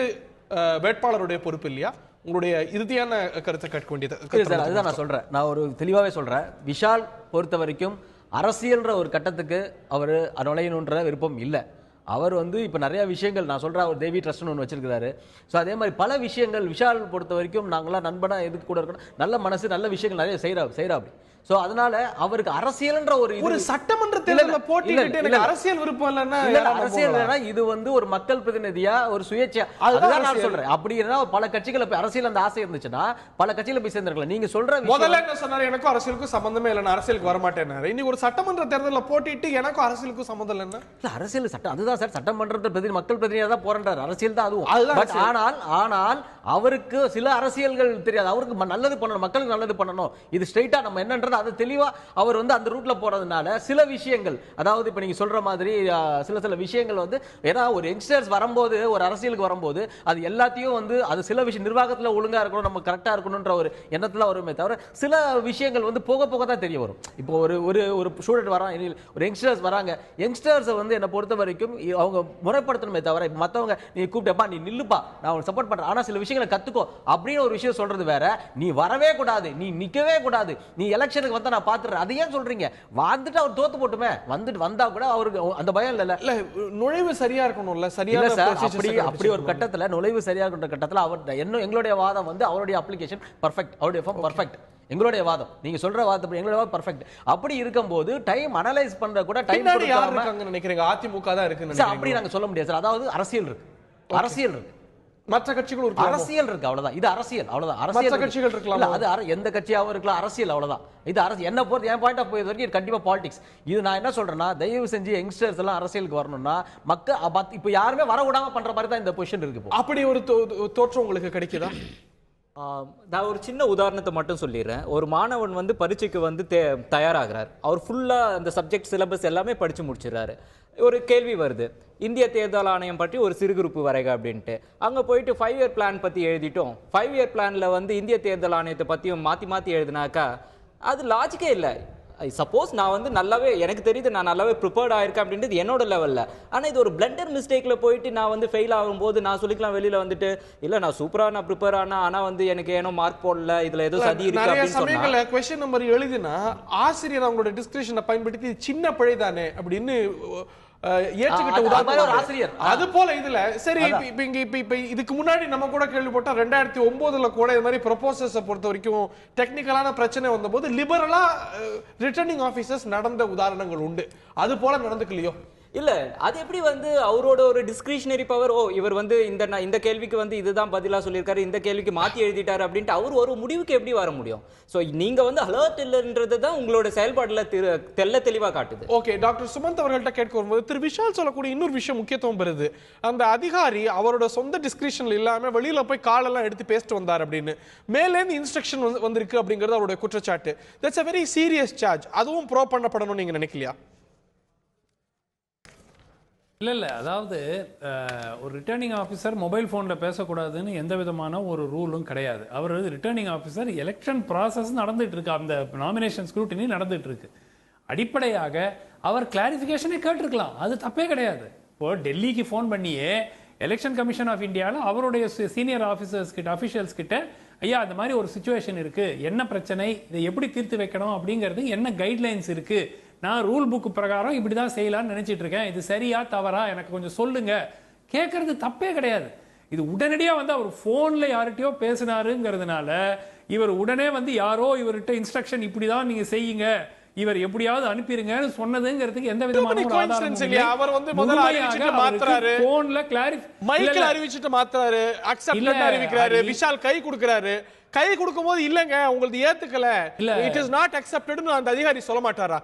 வேட்பாளருடைய பொறுப்பு இல்லையா? உங்களுடைய இறுதியான கருத்தை கேட்க வேண்டியது. அதுதான் நான் சொல்றேன், நான் ஒரு தெளிவாகவே சொல்றேன். விஷால் பொறுத்த வரைக்கும் அரசியல்ன்ற ஒரு கட்டத்துக்கு அவர் நுழையணுன்ற விருப்பம் இல்லை. அவர் வந்து இப்போ நிறைய விஷயங்கள் நான் சொல்கிறேன், அவர் தேவி ட்ரஸ்ட்னு ஒன்று வச்சிருக்கிறாரு. ஸோ அதே மாதிரி பல விஷயங்கள் விஷால் பொறுத்த வரைக்கும் நாங்களாம் நண்பனாக எதுக்கு கூட இருக்கணும், நல்ல மனசு நல்ல விஷயங்கள் நிறைய செய்கிறா அப்படி. ஸோ அதனால அவருக்கு அரசியல்ன்ற ஒரு சட்டமன்ற தேர்தலில் போட்டியிட்டு எனக்கு அரசியல் விருப்பம் இல்லைன்னா அரசியல் இல்லைன்னா இது வந்து ஒரு மக்கள் பிரதிநிதியா ஒரு சுயேட்சையா, அதுதான் நான் சொல்றேன். அப்படின்னா பல கட்சிகளை போய் அரசியல் அந்த ஆசை இருந்துச்சுன்னா பல கட்சிகளை போய் சேர்ந்திருக்கலாம். நீங்க சொல்ற முதல்ல என்ன சொன்னாரு, எனக்கும் அரசியலுக்கும் சம்பந்தமே இல்லை, அரசியலுக்கு வரமாட்டேன்னாரு. இன்னைக்கு ஒரு சட்டமன்ற தேர்தலில் போட்டிட்டு எனக்கும் அரசியலுக்கும் சம்பந்தம் இல்லைன்னா அரசியல் சட்டம் அதுதான் சார். சட்டமன்ற பிரதிநிதி மக்கள் பிரதிநிதியா தான் போறாரு, அரசியல் தான் அதுவும். ஆனால் அவருக்கு சில அரசியல்கள் தெரியாது. அவருக்கு நல்லது பண்ணணும், மக்களுக்கு நல்லது பண்ணணும், இது ஸ்ட்ரைட்டா நம்ம என்னன்றது அது தெளிவா அவர் வந்து அந்த ரூட்ல போறதுனால சில விஷயங்கள், அதாவது இப்ப நீங்க சொல்ற மாதிரி சில விஷயங்கள் வந்து ஏன்னா ஒரு யங்ஸ்டர்ஸ் வரும்போது ஒரு அரசியலுக்கு வரும்போது அது எல்லாத்தையும் வந்து அது சில விஷயம் நிர்வாகத்துல ஒழுங்கா இருக்கணும், நம்ம கரெக்டா இருக்கணும்ன்ற ஒரு எண்ணத்துல வருமே தவிர சில விஷயங்கள் வந்து போக போக தான் தெரிய வரும். இப்போ ஒரு ஸ்டூடெண்ட் வராங்க, ஒரு யங்ஸ்டர்ஸ் வராங்க, யங்ஸ்டர்ஸ் வந்து என்னை பொறுத்த வரைக்கும் அவங்க முறைப்படுத்தணுமே தவிர மற்றவங்க நீ கூப்பிட்டப்பா நீ நில்லுப்பா நான் உனக்கு சப்போர்ட் பண்றேன் ஆனா சில விஷயங்களை கத்துக்கோ அப்படின்னு ஒரு விஷயம் சொல்றது வேற. நீ வரவே கூடாது, நீ நிக்கவே கூடாது, நீ எலெக்ஷனுக்கு வந்தா நான் பாத்துறேன், அதை ஏன் சொல்றீங்க? வந்துட்டு அவர் தோத்து போட்டுமே, வந்துட்டு வந்தா கூட அவருக்கு அந்த பயம் இல்ல. நுழைவு சரியா இருக்கணும்ல, சரியா அப்படி ஒரு கட்டத்துல நுழைவு சரியா இருக்கிற கட்டத்துல அவர் என்ன எங்களுடைய வாதம் வந்து அவருடைய அப்ளிகேஷன் பர்ஃபெக்ட், அவருடைய ஃபார்ம் பர்ஃபெக்ட். எங்களுடைய வாதம் நீங்க சொல்ற வாதம் எங்களுடைய வாதம் பர்ஃபெக்ட். அப்படி இருக்கும்போது டைம் அனலைஸ் பண்ற கூட டைம் கொடுக்காம நினைக்கிறீங்க அதிமுக தான் இருக்கு அப்படி நாங்க சொல்ல முடியாது சார். அதாவது அரசியல் இருக்கு, அரசியல் இருக்கு, மற்ற கட்சிகள் இருக்கு, அரசியல் இருக்கு, அவ்வளவுதான். இது அரசியல், அவ்வளவுதான். அரசியல் கட்சிகள் இருக்கலாம், அது எந்த கட்சியாவும் இருக்கலாம், அரசியல் அவ்வளவுதான். இது அரசியல் என்ன பொறுத்து என் பாயிண்ட் ஆஃப் வியூ வரைக்கும் இது கண்டிப்பா பாலிடிக்ஸ். இது நான் என்ன சொல்றேன்னா தயவு செஞ்சு யங்ஸ்டர்ஸ் எல்லாம் அரசியலுக்கு வரணும்னா மக்கள் இப்ப யாருமே வர விடாம பண்ற மாதிரி தான் இந்த பொசிஷன் இருக்கு. அப்படி ஒரு தோற்றம் உங்களுக்கு கிடைக்குதா? நான் ஒரு சின்ன உதாரணத்தை மட்டும் சொல்லிடுறேன். ஒரு மாணவன் வந்து பரீட்சைக்கு வந்து தயாராகிறார். அவர் ஃபுல்லாக அந்த சப்ஜெக்ட் சிலபஸ் எல்லாமே படித்து முடிச்சிடறாரு. ஒரு கேள்வி வருது, இந்திய தேர்தல் ஆணையம் பற்றி ஒரு சிறு குரூப் வரைக அப்படின்ட்டு. அங்கே போயிட்டு 5 இயர் பிளான் பற்றி எழுதிட்டோம். 5 இயர் பிளானில் வந்து இந்திய தேர்தல் ஆணையத்தை பற்றியும் மாற்றி எழுதினாக்கா அது லாஜிக்கே இல்லை. சப்போஸ் நான் வந்து நல்லாவே எனக்கு தெரியுது நான் நல்லாவே ப்ரிப்பேர்ட் ஆயிருக்கேன் அப்படின்றது என்னோட லெவலில். ஆனால் இது ஒரு பிளண்டர் மிஸ்டேக்கில் போயிட்டு நான் வந்து ஃபெயில் ஆகும்போது நான் சொல்லிக்கலாம் வெளியில் வந்துட்டு இல்லை நான் சூப்பராக நான் ப்ரிப்பேர் ஆனா ஆனால் வந்து எனக்கு ஏனோ மார்க் போடல, இதில் ஏதோ சதி இருக்கு அப்படின்னு சொன்னா கொஸ்டின் நம்பர் எழுதினா ஆசிரியர் அவங்களோட டிஸ்கிரிப்ஷனை பயன்படுத்தி சின்ன பிழை தானே அப்படின்னு ஏற்றுக்கிட்ட உதாரணம். அது போல இதுல சரி இப்ப இதுக்கு முன்னாடி நம்ம கூட கேள்விப்பட்டா 2009 கூட இது மாதிரி ப்ரொபோசல்ஸை பொறுத்த வரைக்கும் டெக்னிக்கலான பிரச்சனை வந்தபோது லிபரலா ரிட்டர்னிங் ஆபீசர்ஸ் நடந்த உதாரணங்கள் உண்டு. அது போல நடந்துக்கலையோ? இல்ல அது எப்படி வந்து அவரோட ஒரு டிஸ்கிரிஷனரி பவர், இவர் வந்து இந்த கேள்விக்கு வந்து இதுதான் பதிலா சொல்லியிருக்காரு, இந்த கேள்விக்கு மாத்தி எழுதிட்டாரு அப்படின்ட்டு அவர் ஒரு முடிவுக்கு எப்படி வர முடியும்? சோ நீங்க வந்து அலர்ட் இல்லைன்றது தான் உங்களோட செயல்பாடுல தெல்ல தெளிவா காட்டுது. ஓகே, டாக்டர் சுமந்த் அவர்கள்ட்ட கேட்க வரும்போது திரு விஷால் சொல்லக்கூடிய இன்னொரு விஷயம் முக்கியத்துவம் பெறுது. அந்த அதிகாரி அவரோட சொந்த டிஸ்கிரிஷன்ல இல்லாம வெளியில போய் காலெல்லாம் எடுத்து பேசிட்டு வந்தார் அப்படின்னு மேலேருந்து இன்ஸ்ட்ரக்ஷன் வந்திருக்கு அப்படிங்கிறது அவருடைய குற்றச்சாட்டு. That's a very serious charge. அதுவும் ப்ரோ பண்ணப்படணும்னு நீங்க நினைக்கலையா? இல்லை அதாவது ஒரு ரிட்டர்னிங் ஆஃபீஸர் மொபைல் ஃபோனில் பேசக்கூடாதுன்னு எந்த விதமான ஒரு ரூலும் கிடையாது. அவர் ரிட்டர்னிங் ஆஃபீஸர், எலெக்ஷன் ப்ராசஸ் நடந்துட்டு இருக்கு, அந்த நாமினேஷன் ஸ்க்ரூட்டினி நடந்துட்டு இருக்கு. அடிப்படையாக அவர் கிளாரிஃபிகேஷனே கேட்டிருக்கலாம், அது தப்பே கிடையாது. இப்போ டெல்லிக்கு ஃபோன் பண்ணியே எலெக்ஷன் கமிஷன் ஆஃப் இந்தியாவில் அவருடைய சீனியர் ஆஃபீஸர்ஸ் கிட்ட, அஃபிஷியல்ஸ் கிட்ட, ஐயா அந்த மாதிரி ஒரு சிச்சுவேஷன் இருக்கு, என்ன பிரச்சனை, இதை எப்படி தீர்த்து வைக்கணும் அப்படிங்கிறது என்ன கைட்லைன்ஸ் இருக்கு, நான் ரூல் புக் பிரகாரம் இப்படிதான் செய்யலாம்னு நினைச்சிட்டு இருக்கேன், இது சரியா தவறா எனக்கு கொஞ்சம் சொல்லுங்க, கேட்கறது தப்பே கிடையாது. இது உடனடியா வந்து அவர் போன்ல யார்கிட்டயோ பேசினாருங்கிறதுனால இவர் உடனே வந்து யாரோ இவர்கிட்ட இன்ஸ்ட்ரக்ஷன் இப்படிதான் நீங்க செய்யுங்க, இவர் எப்படியாவது அனுப்பிருங்கன்னு சொன்னதுங்கிறதுக்கு எந்த விதமான ஒரு ஆதாரமும் இல்லை. அவர் வந்து முதல்ல அறிவிச்சிட்டு மாத்துறாரு, போன்ல மைக்ல அறிவிச்சிட்டு மாத்துறாரு, அக்செப்ட் அறிவிக்கிறாரு, விஷால் கை கொடுக்கறாரு, கை கொடுக்கும்போது இல்லங்க உங்களுக்கு ஏத்துக்கல, இட் இஸ் நாட் அக்செப்டட்னு அந்த அதிகாரி சொல்ல மாட்டாரா?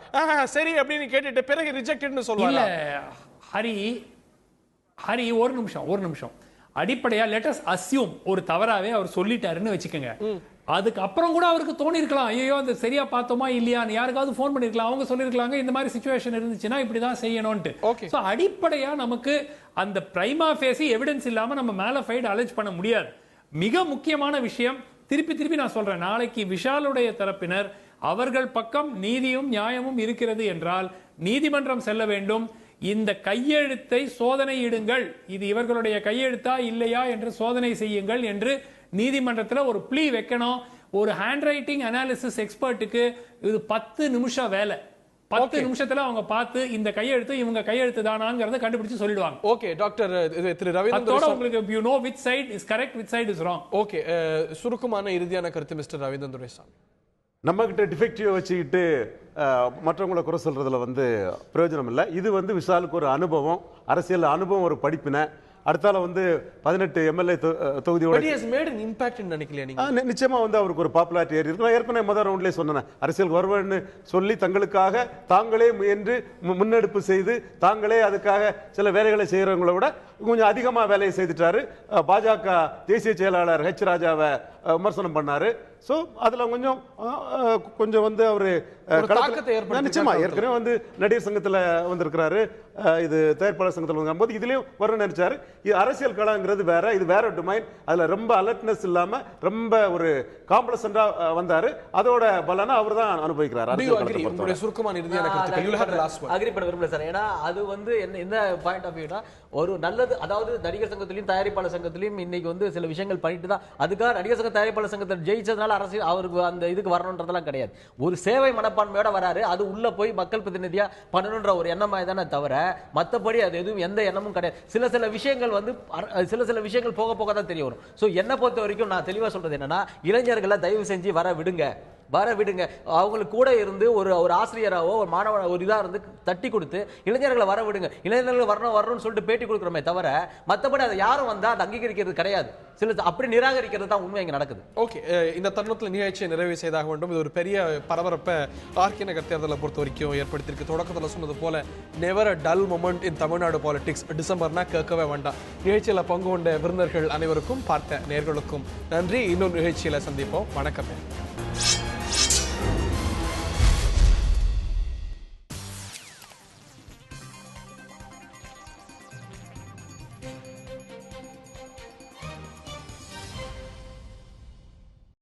சரி அப்படின்னு கேட்டுட்டு பிறகு ரிஜெக்டட்னு சொல்வாரா? ஹரி ஒரு நிமிஷம் அடிப்படையா லெட் அஸ் அஸ்யூம் ஒரு தவறாவே அவர் சொல்லிட்டாருன்னு வச்சுக்கோங்க. அதுக்கு அப்புறம் கூட அவருக்கு தோணி இருக்கலாம், ஐயோ அந்த சரியா பார்த்தோமா இல்லையான்னு யாருக்காவது ஃபோன் பண்ணிருக்கலாம், அவங்க சொல்லிருக்கலாங்க இந்த மாதிரி சிச்சுவேஷன் இருந்துச்சுன்னா இப்படிதான் செய்யணும்ட்டு. சோ அடிப்படையா நமக்கு அந்த பிரைமா ஃபேசி எவிடன்ஸ் இல்லாம நம்ம மேலஃபைட் அலெஜ் பண்ண முடியாது. மிக முக்கியமான விஷயம், திருப்பி நான் சொல்றேன், நாளைக்கு விஷாலுடைய தரப்பினர் அவர்கள் பக்கம் நீதியும் நியாயமும் இருக்கிறது என்றால் நீதிமன்றம் செல்ல வேண்டும். இந்த கையெழுத்தை சோதனையிடுங்கள், இது இவர்களுடைய கையெழுத்தா இல்லையா என்று சோதனை செய்யுங்கள் என்று நீதிமன்றத்தில் ஒரு ப்ளீ வைக்கணும். ஒரு ஹேண்ட் ரைட்டிங் அனாலிசிஸ் எக்ஸ்பர்ட்டுக்கு இது 10 நிமிஷம் வேலை. 10 நிமிஷத்துல அவங்க பார்த்து இந்த கையெழுத்து இவங்க கையெழுத்து தானாங்கிறத கண்டுபிடிச்சு சொல்லிடுவாங்க. ஓகே டாக்டர் திரு ரவீந்திரன், உங்களுக்கு you know which side is correct, which side is wrong. Okay, சுருக்கமான இறுதியான கருத்து மிஸ்டர் ரவீந்திரன் துரைசாமி. நம்ம கிட்ட டிஃபெக்டிவ் வச்சுக்கிட்டு மற்றவங்களை குறை சொல்றதுல வந்து பிரயோஜனம் இல்லை. இது வந்து விஷாலுக்கு ஒரு அனுபவம், அரசியல் அனுபவம், ஒரு படிப்பினை. அடுத்தால வந்து 18 எம்எல்ஏ தொகுதியோட நிச்சயமா வந்து அவருக்கு ஒரு பாப்புலாரிட்டி ஏறி இருக்கு. நான் ஏற்கனவே முதல் ரவுண்ட்லேயே சொன்னேன், அரசியல் வருவேன்னு சொல்லி தங்களுக்காக தாங்களே முயன்று முன்னெடுப்பு செய்து தாங்களே அதுக்காக சில வேலைகளை செய்யறவங்களை விட கொஞ்சம் அதிகமா வேலையை செய்துட்டாரு. பாஜக தேசிய செயலாளர் ஹெச் ராஜாவை விமர்சனம் பண்ணாரு. ஸோ அதுல கொஞ்சம் வந்து அவரு நிச்சயமா ஏற்கனவே வந்து நடிகர் சங்கத்துல வந்திருக்கிறாரு, இது தயாரிப்பாளர் சங்கத்தில் வரும்போது இதுலயும் வரணும்னு நினைச்சாரு. இது அரசியல் களங்கிறது வேற, இது வேற டொமைன். அதுல ரொம்ப அலர்ட்னஸ் இல்லாம ரொம்ப ஒரு காம்ப்ளசண்டா வந்தாரு. அதோட பலனா அவர் தான் அனுபவிக்கிறார். ஏன்னா அது வந்து என்ன பாயிண்ட் ஆஃப் வியூனா, ஒரு நல்லது, அதாவது நடிகர் சங்கத்திலையும் தயாரிப்பாளர் சங்கத்திலையும் இன்னைக்கு வந்து சில விஷயங்கள் பண்ணிட்டு தான், அதுக்காக நடிகர் சங்க தயாரிப்பாளர் சங்கத்தில் ஜெயிச்சதுனால அரசியல் அவருக்கு அந்த இதுக்கு வரணும்ன்றதெல்லாம் கிடையாது. ஒரு சேவை மனப்பான்மையோட வராரு, அது உள்ள போய் மக்கள் பிரதிநிதியா பண்ணணும்ன்ற ஒரு எண்ணமாய் தானே தவிர மற்றபடி அது எதுவும் எந்த எண்ணமும் கிடையாது. சில விஷயங்கள் வந்து சில விஷயங்கள் போக போக தான் தெரிய வரும். ஸோ என்னை பொறுத்த வரைக்கும் நான் தெளிவாக சொல்றது என்னன்னா, இளைஞர்களை தயவு செஞ்சு வர விடுங்க. அவங்களுக்கு கூட இருந்து ஒரு ஆசிரியராவோ ஒரு மாணவ ஒரு இதா இருந்து தட்டி கொடுத்து இளைஞர்களை வர விடுங்க. இளைஞர்கள் வரணும்னு சொல்லிட்டு பேட்டி கொடுக்குறோமே தவிர மற்றபடி அதை யாரும் வந்தா அதை அங்கீகரிக்கிறது கிடையாது. சில அப்படி நிராகரிக்கிறது தான் உண்மை இங்க நடக்குது. ஓகே, இந்த தருணத்தில் நிகழ்ச்சியை நிறைவு செய்தாக வேண்டும். இது ஒரு பெரிய பரபரப்பை ஆர்கே நகர் தேர்தலை பொறுத்த வரைக்கும் ஏற்படுத்தியிருக்கு. தொடக்கத்தில் சொன்னது போல never a dull moment in Tamil Nadu politics. டிசம்பர்னா கேட்கவே வேண்டாம். நிகழ்ச்சியில் பங்கு கொண்ட விருந்தினர்கள் அனைவருக்கும், பார்த்த நேயர்களுக்கும் நன்றி. இன்னொரு நிகழ்ச்சியில சந்திப்போம். வணக்கம்.